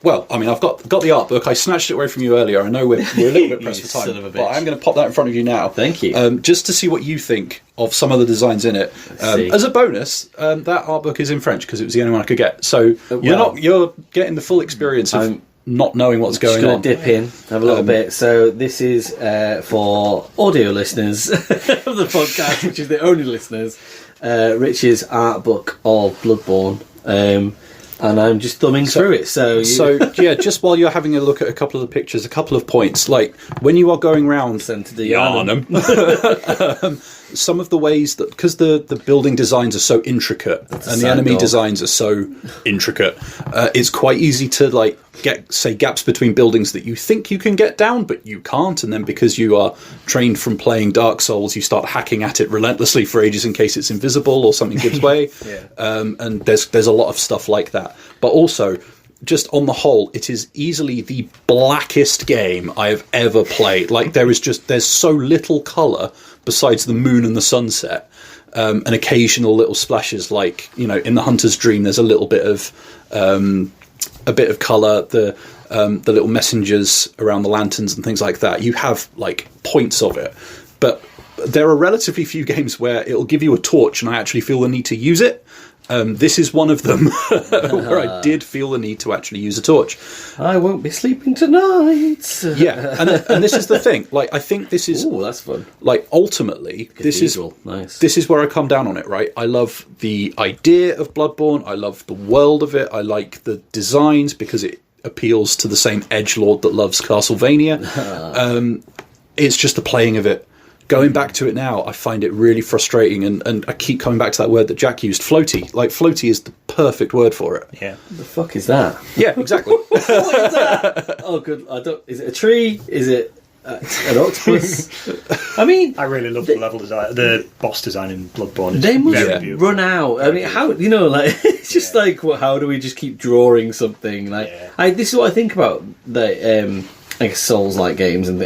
I've got the art book. I snatched it away from you earlier. I know we're a little bit pressed for time, but I'm going to pop that in front of you now. Thank you. Just to see what you think of some of the designs in it. As a bonus, that art book is in French because it was the only one I could get. So you're getting the full experience of not knowing what's going on. Just going to dip in, have a little bit. So this is for audio listeners of the podcast, which is the only listeners. Rich's art book of Bloodborne. And I'm just thumbing through it. So just while you're having a look at a couple of the pictures, a couple of points, like when you are going round Yarnum, some of the ways that, because the building designs are so intricate and the enemy designs are so intricate, it's quite easy to get, say, gaps between buildings that you think you can get down, but you can't. And then because you are trained from playing Dark Souls, you start hacking at it relentlessly for ages in case it's invisible or something gives way. And there's a lot of stuff like that. But also, just on the whole, it is easily the blackest game I have ever played. There's so little colour besides the moon and the sunset, and occasional little splashes. In the Hunter's Dream, there's a little bit of colour. The little messengers around the lanterns and things like that. You have points of it, but there are relatively few games where it'll give you a torch and I actually feel the need to use it. This is one of them where I did feel the need to actually use a torch. I won't be sleeping tonight. And this is the thing. I think this is... Ooh, that's fun. Ultimately, Cathedral. Nice. This is where I come down on it, right? I love the idea of Bloodborne. I love the world of it. I like the designs because it appeals to the same edgelord that loves Castlevania. It's just the playing of it. Going back to it now, I find it really frustrating, and I keep coming back to that word that Jack used, floaty. Floaty is the perfect word for it. Yeah. What the fuck is that? Yeah, exactly. What is that? Oh, good. Is it a tree? Is it an octopus? I mean, I really love the level design, the boss design in Bloodborne. They must run out. I mean, how it's just how do we just keep drawing something? This is what I think about the Souls-like games and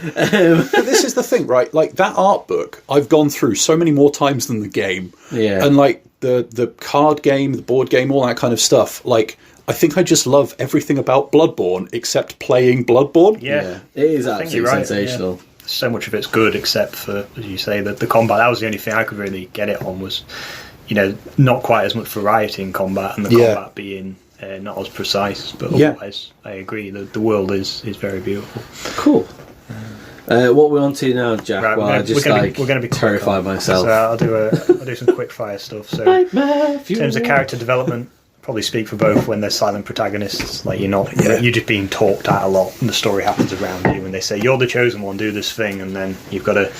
but this is the thing, right? That art book, I've gone through so many more times than the game. Yeah. And the card game, the board game, all that kind of stuff. I think I just love everything about Bloodborne except playing Bloodborne. Yeah. It is absolutely sensational. Yeah. So much of it's good except for, as you say, the combat. That was the only thing I could really get it on was, not quite as much variety in combat and the combat being not as precise, but otherwise I agree that the world is very beautiful. Cool. What we're on to now, Jack? Right, we're going to be terrified myself. So I'll do some quick fire stuff. So in terms of character development, probably speak for both when they're silent protagonists. Like you're just being talked at a lot, and the story happens around you. And they say you're the chosen one, do this thing, and then you've got to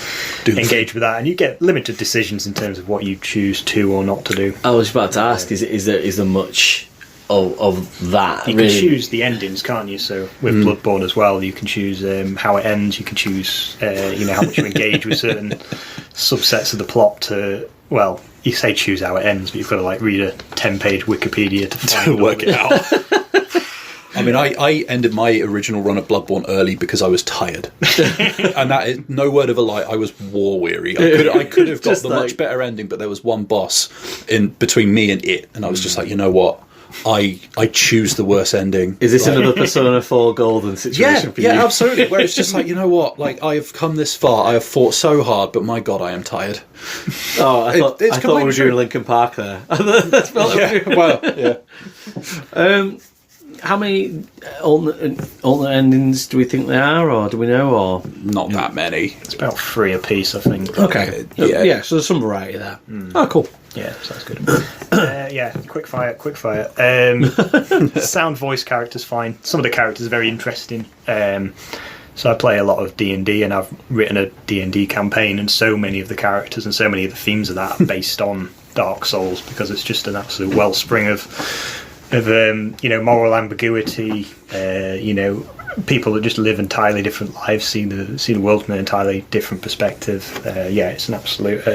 engage with that. And you get limited decisions in terms of what you choose to or not to do. I was about to ask: is there much of that? You really? can choose the endings, can't you? So with Bloodborne as well, you can choose how it ends. You can choose how much you engage with certain subsets of the plot to. Well, you say choose how it ends, but you've got to read a 10-page Wikipedia to work it out. I mean, I ended my original run of Bloodborne early because I was tired, and that is no word of a lie. I was war weary. I could have got the much better ending, but there was one boss in between me and it, and I was just like, you know what? I choose the worst ending. Is this another Persona 4 Golden situation for you? Yeah, absolutely. Where it's just like, you know what? I have come this far. I have fought so hard, but my God, I am tired. Oh, I thought we were doing Linkin Park there. How many alternate endings do we think there are, or do we know, or not that many? It's about 3 a piece, I think. Okay, so there's some variety there. Oh, cool. Yeah, sounds good. Quick fire. Sound voice characters fine. Some of the characters are very interesting. So I play a lot of D&D, and I've written a D&D campaign, and so many of the characters and so many of the themes of that are based on Dark Souls, because it's just an absolute wellspring of moral ambiguity. People that just live entirely different lives, see the world from an entirely different perspective. It's an absolute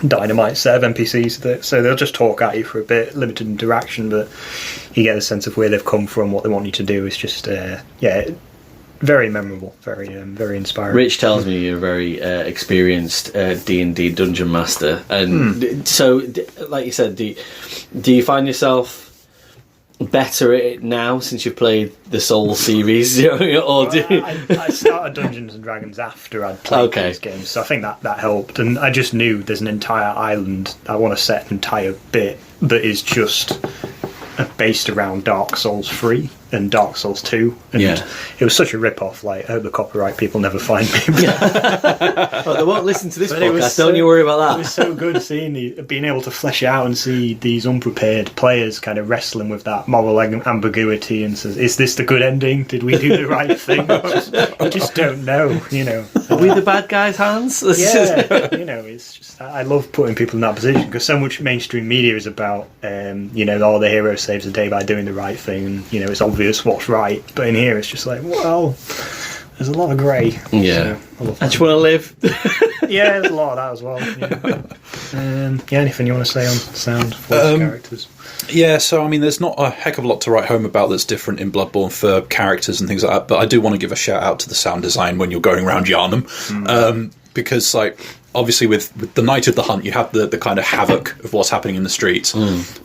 dynamite set of NPCs. So they'll just talk at you for a bit, limited interaction, but you get a sense of where they've come from, what they want you to do. It's just very memorable, very inspiring. Rich tells me you're a very experienced D&D dungeon master, and so, like you said, do you find yourself better at it now since you've played the Soul series? I started Dungeons and Dragons after I'd played these games, so I think that helped. And I just knew there's an entire island. I want to set an entire bit that is just based around Dark Souls 3 and Dark Souls 2, and it was such a rip-off. I hope the copyright people never find me. Well, they won't listen to this podcast, don't you worry about that. It was so good being able to flesh it out and see these unprepared players kind of wrestling with that moral ambiguity, and says, is this the good ending? Did we do the right thing? I just don't know, Are we the bad guys, Hans? It's just, I love putting people in that position, because so much mainstream media is about, the hero saves the day by doing the right thing, and, it's obvious what's right, but in here it's just like, well, there's a lot of grey. Yeah. So I just want to live. Yeah, there's a lot of that as well. Anything you want to say on sound voice characters? Yeah, so I mean, there's not a heck of a lot to write home about that's different in Bloodborne for characters and things like that, but I do want to give a shout out to the sound design when you're going around Yharnam, because obviously with the Night of the Hunt, you have the kind of havoc of what's happening in the streets,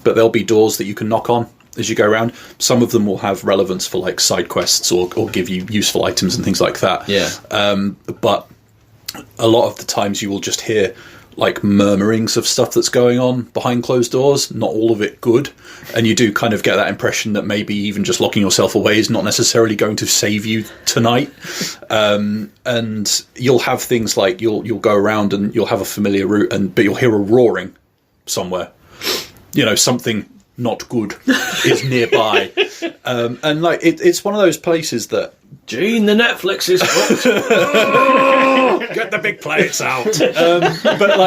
but there'll be doors that you can knock on as you go around. Some of them will have relevance for side quests or give you useful items and things like that. Yeah. But a lot of the times you will just hear murmurings of stuff that's going on behind closed doors, not all of it good, and you do kind of get that impression that maybe even just locking yourself away is not necessarily going to save you tonight. And you'll have things like you'll go around and you'll have a familiar route, but you'll hear a roaring somewhere. Something not good is nearby, and it's one of those places that Gene, the Netflix is hooked. Get the big plates out. But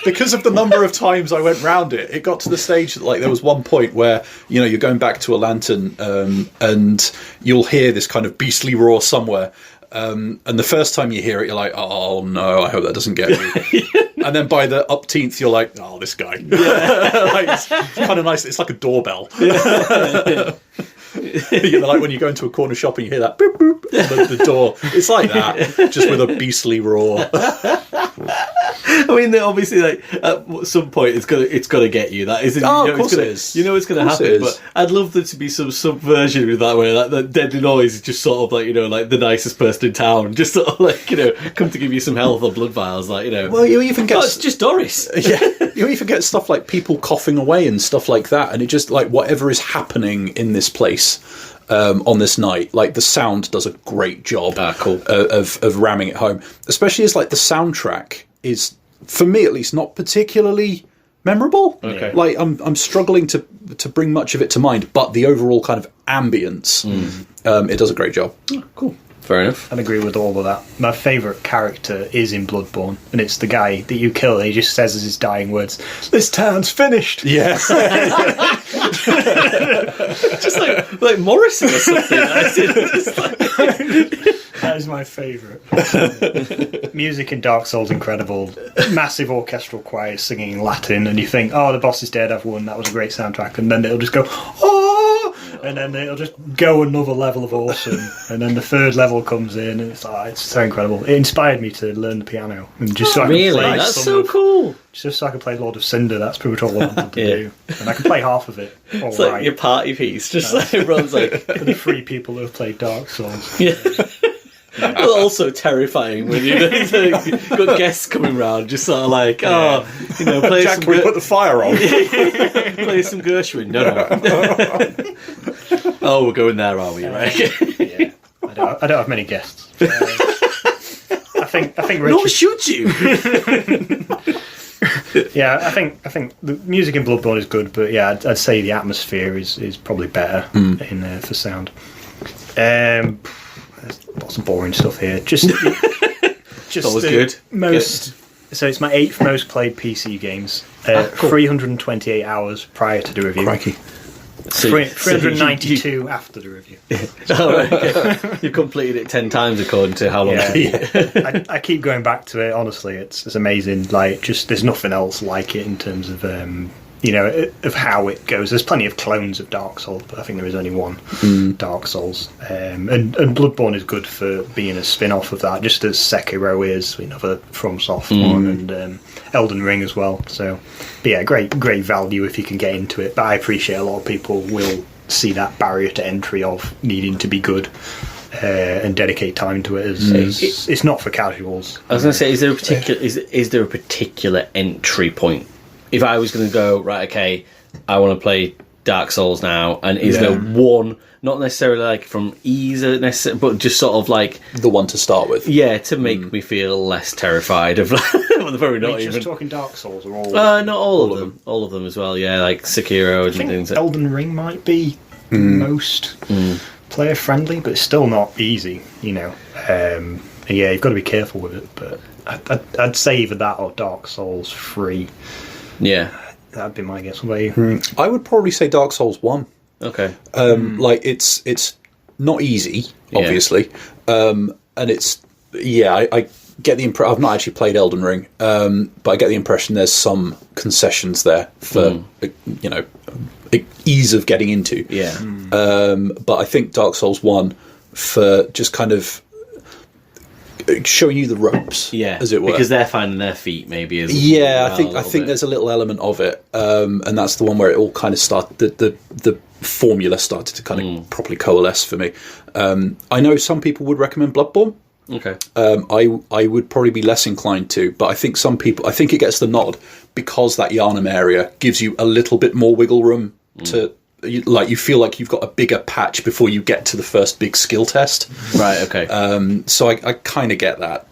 because of the number of times I went round it got to the stage that there was one point where you're going back to a lantern, and you'll hear this kind of beastly roar somewhere. And the first time you hear it, you're like, oh no, I hope that doesn't get me. And then by the upteenth, you're like, oh, this guy. It's kind of nice. It's like a doorbell. When you go into a corner shop and you hear that boop boop on the door. It's like that, just with a beastly roar. I mean, obviously, at some point, it's gonna get you. That is, of course it is. You know it's gonna happen. But I'd love there to be some subversion with that, where that deadly noise is just sort of the nicest person in town, just sort of come to give you some health or blood vials, Well, you even get it's just Doris. Yeah, you even get stuff like people coughing away and stuff like that, and it just whatever is happening in this place. On this night, the sound does a great job of ramming it home, especially as the soundtrack is, for me at least, not particularly memorable. Okay. Like I'm struggling to bring much of it to mind, but the overall kind of ambience, it does a great job. Oh, cool. Fair enough. I'd agree with all of that. My favourite character is in Bloodborne, and it's the guy that you kill, and he just says as his dying words, "This town's finished." Yeah. Just like Morrison or something. That is my favourite. Music in Dark Souls incredible. Massive orchestral choirs singing in Latin, and you think, oh, the boss is dead, I've won, that was a great soundtrack, and then it'll just go, oh, and then it'll just go another level of awesome, and then the third level comes in, and it's so incredible. It inspired me to learn the piano, and just so I can play that's so cool. Just so I can play Lord of Cinder. That's pretty much all I wanted to do, and I can play half of it. It's like your party piece, just like everyone's like for the 3 people who have played Dark Souls. Yeah. But also terrifying when you've got guests coming round, just sort of like, play Jack, some. can we put the fire on? Play some Gershwin. No. Oh, we're going there, are we? Right? Yeah. I don't have many guests. I think Richard... No, shoot you. Yeah, I think the music in Bloodborne is good, but yeah, I'd say the atmosphere is probably better in for sound. There's lots of boring stuff here. Just that was good. So it's my 8th most played PC games. Cool. 328 hours prior to the review. Crikey. 392 after the review. Okay. You've completed it 10 times according to how long. Yeah. I keep going back to it. Honestly, it's amazing. Like, just there's nothing else like it in terms of of how it goes. There's plenty of clones of Dark Souls, but I think there is only one Dark Souls. And Bloodborne is good for being a spin-off of that, just as Sekiro is, for Fromsoftware and Elden Ring as well. So, but yeah, great value if you can get into it. But I appreciate a lot of people will see that barrier to entry of needing to be good and dedicate time to it. It's not for casuals. I was going to say, is there a particular entry point? If I was going to go, right, okay, I want to play Dark Souls now, and is there one, not necessarily like from ease, but just sort of like... the one to start with. Yeah, to make me feel less terrified of... Are you just talking Dark Souls or all? Not all of them. All of them as well, yeah, like Sekiro and things. Elden Ring might be most player-friendly, but it's still not easy, Yeah, you've got to be careful with it, but I'd say either that or Dark Souls 3. Yeah, that'd be my guess. What about you? I would probably say Dark Souls 1. Okay. Like it's not easy, obviously, and it's I get the impression. I've not actually played Elden Ring, but I get the impression there's some concessions there for ease of getting into. Yeah. But I think Dark Souls 1 for just kind of showing you the ropes, as it were, because they're finding their feet, maybe. I think there's a little element of it, and that's the one where it all kind of started. The formula started to kind of properly coalesce for me. I know some people would recommend Bloodborne. Okay. I would probably be less inclined to, but I think it gets the nod because that Yharnam area gives you a little bit more wiggle room to. You feel like you've got a bigger patch before you get to the first big skill test. Right, okay. So I kind of get that.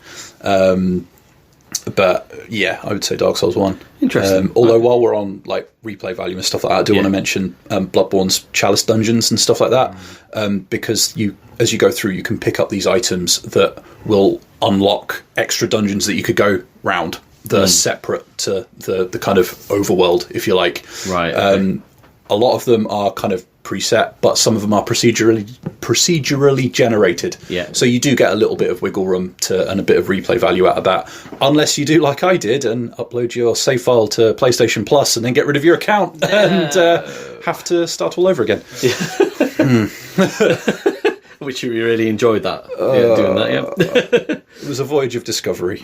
But yeah, I would say Dark Souls 1. Interesting. Although while we're on like replay value and stuff like that, I do want to mention Bloodborne's Chalice dungeons and stuff like that, because as you go through, you can pick up these items that will unlock extra dungeons that you could go round that are separate to the kind of overworld, if you like. Right. Okay. A lot of them are kind of preset, but some of them are procedurally generated. Yeah. So you do get a little bit of wiggle room and a bit of replay value out of that, unless you do like I did and upload your save file to PlayStation Plus and then get rid of your account and have to start all over again. Which you really enjoyed that, doing that, yeah. It was a voyage of discovery.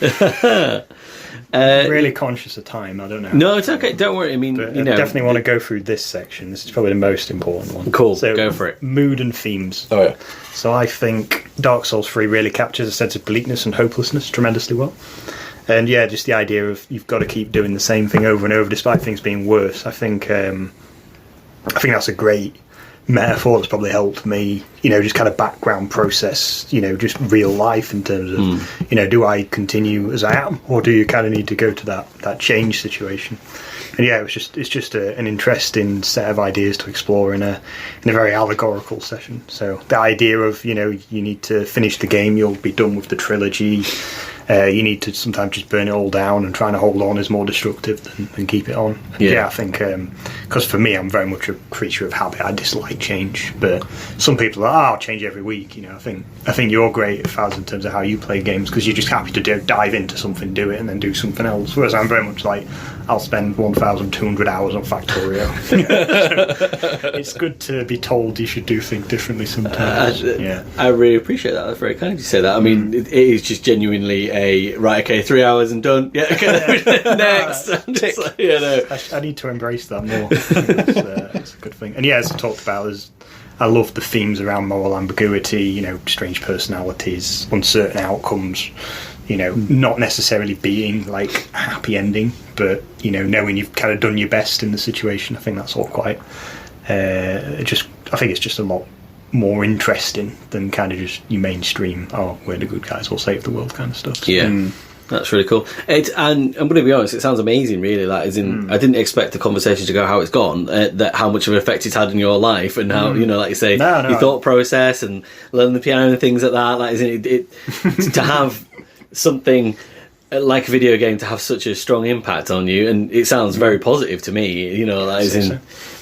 Really conscious of time, I don't know. No, it's okay, don't worry. I mean, I definitely want to go through this section. This is probably the most important one. Cool, so, go for it. Mood and themes. Oh, yeah. So I think Dark Souls 3 really captures a sense of bleakness and hopelessness tremendously well. And yeah, just the idea of you've got to keep doing the same thing over and over despite things being worse. I think that's a great metaphor that's probably helped me, just kind of background process, just real life in terms of, do I continue as I am, or do you kind of need to go to that change situation? And yeah, it's just an interesting set of ideas to explore in a very allegorical session. So the idea of, you need to finish the game, you'll be done with the trilogy. You need to sometimes just burn it all down, and trying to hold on is more destructive than keep it on. And yeah, I think because for me, I'm very much a creature of habit. I dislike change, but some people are, I'll change every week. I think you're great, Faz, in terms of how you play games, because you're just happy to dive into something, do it, and then do something else. Whereas I'm very much like, I'll spend 1,200 hours on Factorio. So it's good to be told you should do things differently sometimes. I really appreciate that. That's very kind of you to say that. I mean, it is just genuinely right, okay, 3 hours and done. Yeah, okay, next. I need to embrace that more. It's a good thing. And yeah, as I talked about, I love the themes around moral ambiguity, strange personalities, uncertain outcomes, not necessarily being like a happy ending, but, knowing you've kind of done your best in the situation. I think that's all quite, I think it's just a lot more interesting than kind of just your mainstream, we're the good guys, we'll save the world kind of stuff. So. Yeah. That's really cool. And I'm going to be honest, it sounds amazing, really. Like, I didn't expect the conversation to go how it's gone, that how much of an effect it's had in your life, and how, like you say, your thought process and learning the piano and things like that. Like, isn't it to have something like a video game to have such a strong impact on you, and it sounds very positive to me.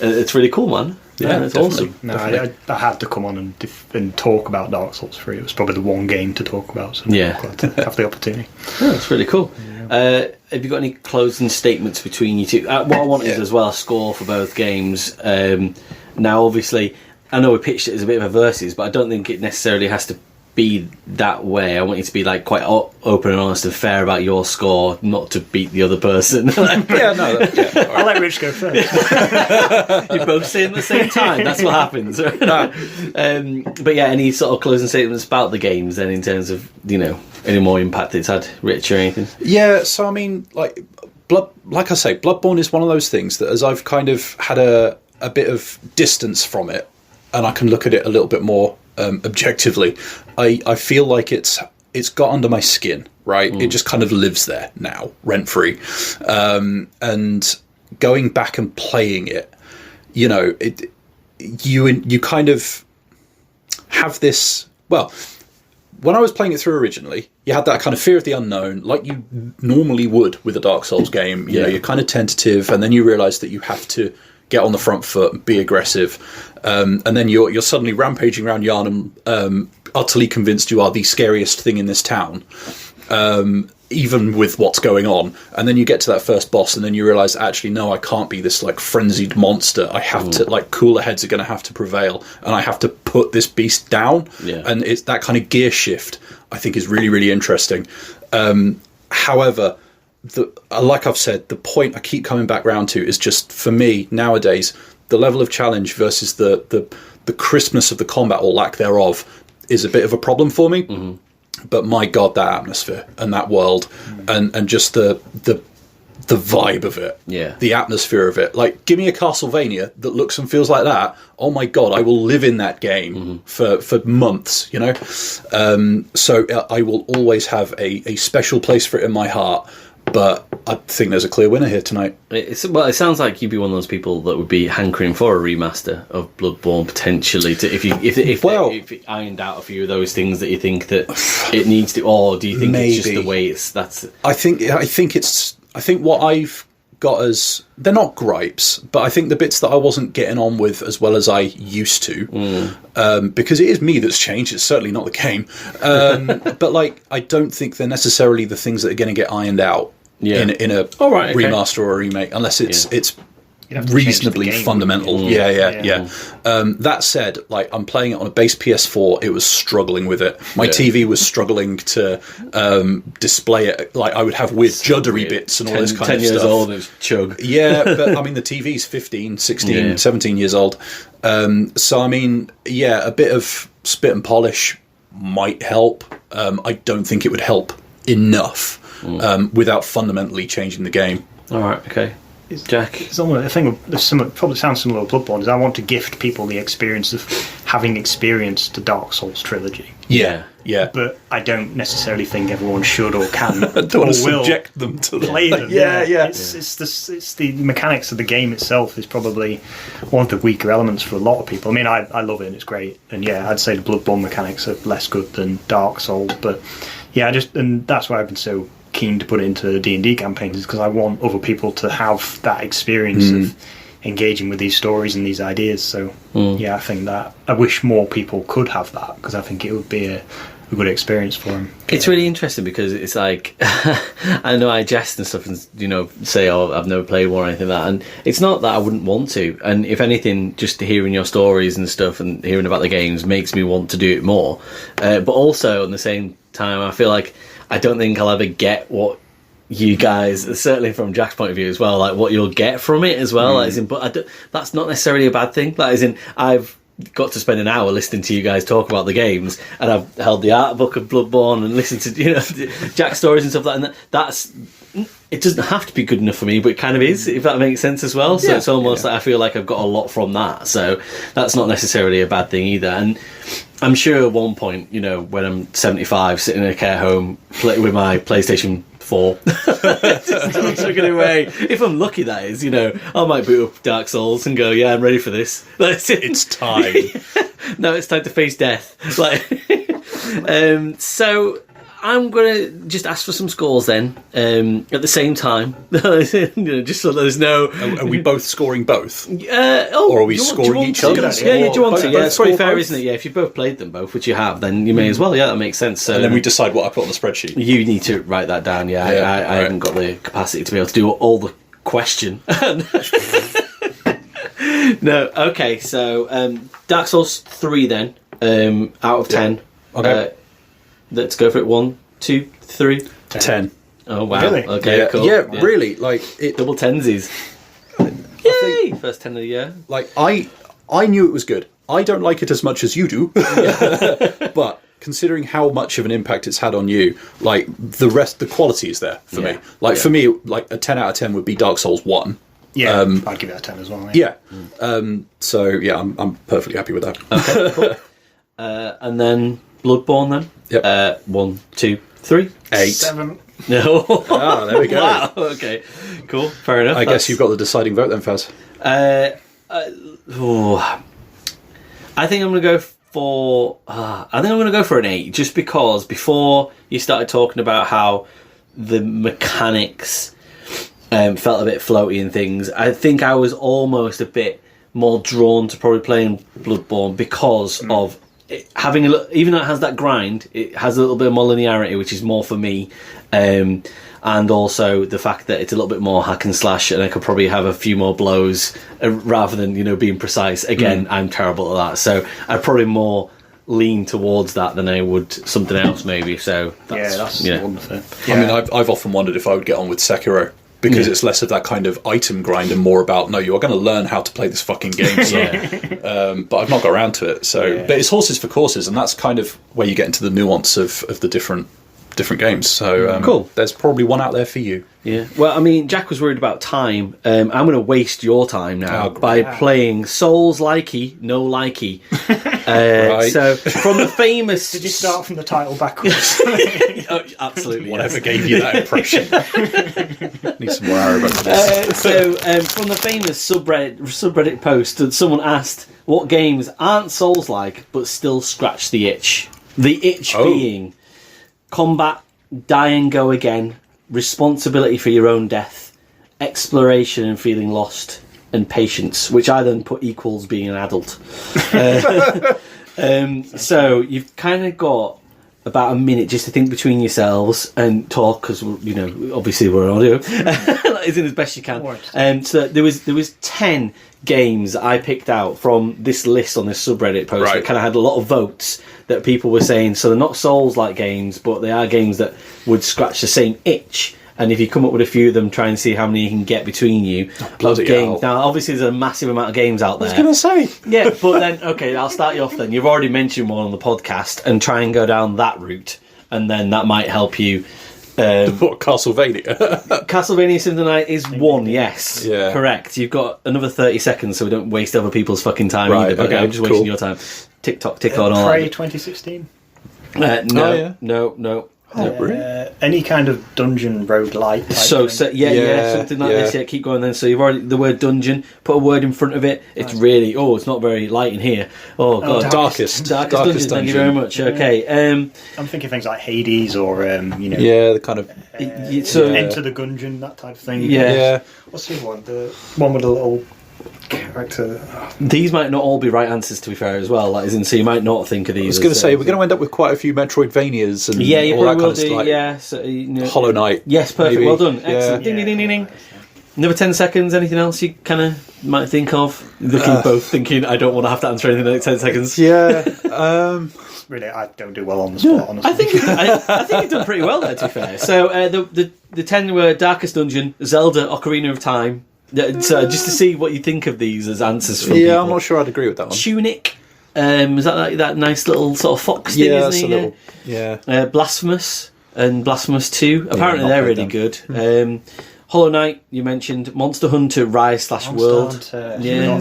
It's really cool, man. Yeah, it's awesome. No, I had to come on and talk about Dark Souls 3. It was probably the one game to talk about, so I'm glad to have the opportunity. Oh, that's really cool. Yeah. Have you got any closing statements between you two? What I want is as well a score for both games. Now, obviously, I know we pitched it as a bit of a versus, but I don't think it necessarily has to be that way. I want you to be like quite open and honest and fair about your score, not to beat the other person. I'll let Rich go first. You both say it at the same time. That's what happens. But yeah, any sort of closing statements about the games then, in terms of any more impact it's had, Rich, or anything? Yeah, so I mean, like I say, Bloodborne is one of those things that, as I've kind of had a bit of distance from it, and I can look at it a little bit more objectively, I feel like it's got under my skin, right? It just kind of lives there now, rent free, and going back and playing it, you kind of have this. Well, when I was playing it through originally, you had that kind of fear of the unknown, like you normally would with a Dark Souls game. You know, you're kind of tentative, and then you realise that you have to get on the front foot and be aggressive, and then you're suddenly rampaging around Yharnam, utterly convinced you are the scariest thing in this town, even with what's going on. And then you get to that first boss, and then you realise, actually, no, I can't be this like frenzied monster. I have to, like, cooler heads are going to have to prevail, and I have to put this beast down. And it's that kind of gear shift, I think, is really, really interesting. However, like I've said, the point I keep coming back round to is just, for me nowadays, the level of challenge versus the crispness of the combat, or lack thereof, is a bit of a problem for me. But my God, that atmosphere and that world, and just the vibe of it, the atmosphere of it. Like, give me a Castlevania that looks and feels like that. Oh my God, I will live in that game for months, So I will always have a special place for it in my heart. But I think there's a clear winner here tonight. It sounds like you'd be one of those people that would be hankering for a remaster of Bloodborne, potentially. If you ironed out a few of those things that you think that it needs to, or do you think it's just the way that's? I think what I've got as, they're not gripes, but I think the bits that I wasn't getting on with as well as I used to, because it is me that's changed. It's certainly not the game. But like, I don't think they're necessarily the things that are going to get ironed out in a remaster or a remake, unless it's reasonably fundamental. That said, like, I'm playing it on a base PS4. It was struggling with it. My TV was struggling to display it. Like, I would have weird juddery bits and all this kind of stuff. 10 years old, it was chug. But I mean, the TV's 15, 16, 17 years old. So I mean, a bit of spit and polish might help. I don't think it would help enough without fundamentally changing the game. All right, okay. Jack? It's almost, I think probably sounds similar to Bloodborne. Is I want to gift people the experience of having experienced the Dark Souls trilogy. Yeah. But I don't necessarily think everyone should or can or don't want to will subject them to play them. Yeah. It's the mechanics of the game itself is probably one of the weaker elements for a lot of people. I mean, I love it and it's great. And yeah, I'd say the Bloodborne mechanics are less good than Dark Souls. But yeah, and that's why I've been so keen to put it into D&D campaigns, is because I want other people to have that experience of engaging with these stories and these ideas. So yeah, I think that I wish more people could have that, because I think it would be a good experience for them. It's really interesting because it's like I know I jest and stuff and say I've never played one or anything like that, and it's not that I wouldn't want to, and if anything, just hearing your stories and stuff and hearing about the games makes me want to do it more, but also at the same time I feel like I don't think I'll ever get what you guys, certainly from Jack's point of view as well, like what you'll get from it as well, but that's not necessarily a bad thing. Like, as in, I've got to spend an hour listening to you guys talk about the games, and I've held the art book of Bloodborne and listened to Jack's stories and stuff like that, and that's, it doesn't have to be good enough for me, but it kind of is, if that makes sense as well. So it's almost like I feel like I've got a lot from that, so that's not necessarily a bad thing either. And I'm sure at one point, when I'm 75 sitting in a care home with my PlayStation 4 just chugging away, if I'm lucky, that is, I might boot up Dark Souls and go, yeah, I'm ready for this. It's time. No, it's time to face death. So I'm gonna just ask for some scores then, at the same time, just so there's no. Are we both scoring both? Or are we scoring each other? Yeah, do you want to? Yeah, it's probably fair, isn't it? Yeah, if you've both played them both, which you have, then you may as well. Yeah, that makes sense. So, and then we decide what I put on the spreadsheet. You need to write that down. Yeah, I haven't got the capacity to be able to do all the question. No, okay. So Dark Souls 3 then, out of 10. Okay. Let's go for it. 1, 2, 3. 10. Oh wow! Really? Okay, yeah, cool. Yeah, really. Like double tensies. Yay! First 10 of the year. Like I knew it was good. I don't like it as much as you do, but considering how much of an impact it's had on you, like the quality is there for me. Like for me, like a 10 out of 10 would be Dark Souls 1. Yeah, I'd give it a 10 as well. Yeah. So yeah, I'm perfectly happy with that. Okay, cool. And then Bloodborne then. Yep. 1, 2, 3. 8. 7. No. There we go. Wow. Okay. Cool. Fair enough. I guess you've got the deciding vote then, Faz. I think I'm going to go for. An 8, just because before you started talking about how the mechanics felt a bit floaty and things, I think I was almost a bit more drawn to probably playing Bloodborne because of it having even though it has that grind, it has a little bit more linearity, which is more for me, and also the fact that it's a little bit more hack and slash, and I could probably have a few more blows rather than being precise. Again, I'm terrible at that, so I'd probably more lean towards that than I would something else maybe. So that's wonderful. I mean, I've often wondered if I would get on with Sekiro, because it's less of that kind of item grind and more about, no, you're going to learn how to play this fucking game. So, but I've not got around to it. So, but it's horses for courses, and that's kind of where you get into the nuance of the different games. So cool. There's probably one out there for you. Yeah. Well, I mean, Jack was worried about time. I'm going to waste your time now by playing Souls Likey, no Likey. Right. So, from the famous... Did you start from the title backwards? Oh, absolutely. Whatever gave you that impression. Need some more arrow back. From the famous subreddit post, someone asked what games aren't Souls-like but still scratch the itch. The itch being combat, die and go again, responsibility for your own death, exploration and feeling lost, and patience, which I then put equals being an adult. So you've kind of got about a minute just to think between yourselves and talk, because obviously we're on audio. As in as best you can. So there was 10 games I picked out from this list on this subreddit post that kind of had a lot of votes that people were saying. So they're not Souls-like games, but they are games that would scratch the same itch. And if you come up with a few of them, try and see how many you can get between you. Bloody games. Now, obviously, there's a massive amount of games out there. I was going to say. Yeah, but then, okay, I'll start you off then. You've already mentioned one on the podcast, and try and go down that route. And then that might help you What, Castlevania? Castlevania Symphony of the Night is one, yes. Yeah. Correct. You've got another 30 seconds so we don't waste other people's fucking time Right, either. But okay, I'm just cool. wasting your time. TikTok on all Prey that. 2016. No, Oh, yeah. no. Any kind of dungeon roguelite type So thing. yeah, something like this. Yeah, keep going then. So you've already the word dungeon. Put a word in front of it. It's really it's not very light in here. Oh god, Darkest dungeon. Thank you very much. Okay. I'm thinking things like Hades or Yeah, the kind of Enter the Gungeon, that type of thing. yeah. What's the other one? The one with a little character. These might not all be right answers, to be fair, as well. Like, as in, so you might not think of these. I was going to say we're going to end up with quite a few Metroidvanias and you all that probably kind will of do. stuff. Like Yeah, so, Hollow Knight. Yes, perfect. maybe. Well done. Yeah. Excellent. Ding, ding, ding, ding, ding. Another 10 seconds. Anything else you kind of might think of? Looking both thinking, I don't want to have to answer anything in the next 10 seconds. Yeah. Really, I don't do well on the spot, honestly. I think you've done pretty well there, to be fair. So the 10 were Darkest Dungeon, Zelda, Ocarina of Time. So just to see what you think of these as answers from people. I'm not sure I'd agree with that one. Tunic. Is that that nice little sort of fox thing, Yeah, isn't it? that's a little. Blasphemous and Blasphemous 2. Apparently not they're played really them. good. Hollow Knight, you mentioned. Monster Hunter Rise / World. Hunter, Yeah.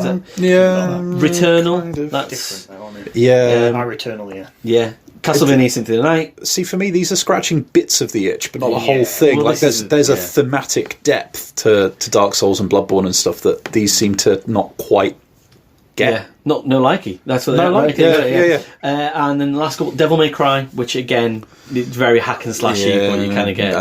Returnal. kind of That's different, though, aren't they? Yeah. My Returnal, yeah. yeah. Castlevania Symphony of the Night. See, for me, these are scratching bits of the itch, but not the whole Yeah. thing. Well, Like, this there's is- a thematic depth to Dark Souls and Bloodborne and stuff that these seem to not quite get. Yeah, no likey. That's what No they're likey, yeah. And then the last couple, Devil May Cry, which again, it's very hack and slashy, but you kind of get.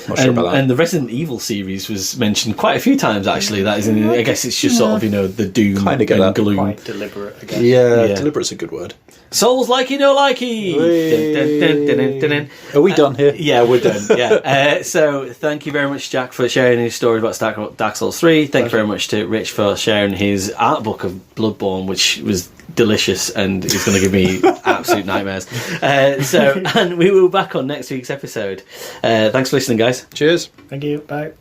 Not sure about that. And the Resident Evil series was mentioned quite a few times actually. That is, I guess it's just sort of the doom Kinda get and that. gloom. Quite deliberate, I guess. Yeah, Yeah. deliberate's a good word. Souls likey, no likey. Dun, dun, dun, dun, dun, dun. Are we done here? Yeah, we're done. Yeah. So thank you very much, Jack, for sharing his story about Dark Souls 3. Thank you very much to Rich for sharing his art book of Bloodborne, which was delicious and is going to give me absolute nightmares. And we will be back on next week's episode. Thanks for listening, guys. Cheers. Thank you. Bye.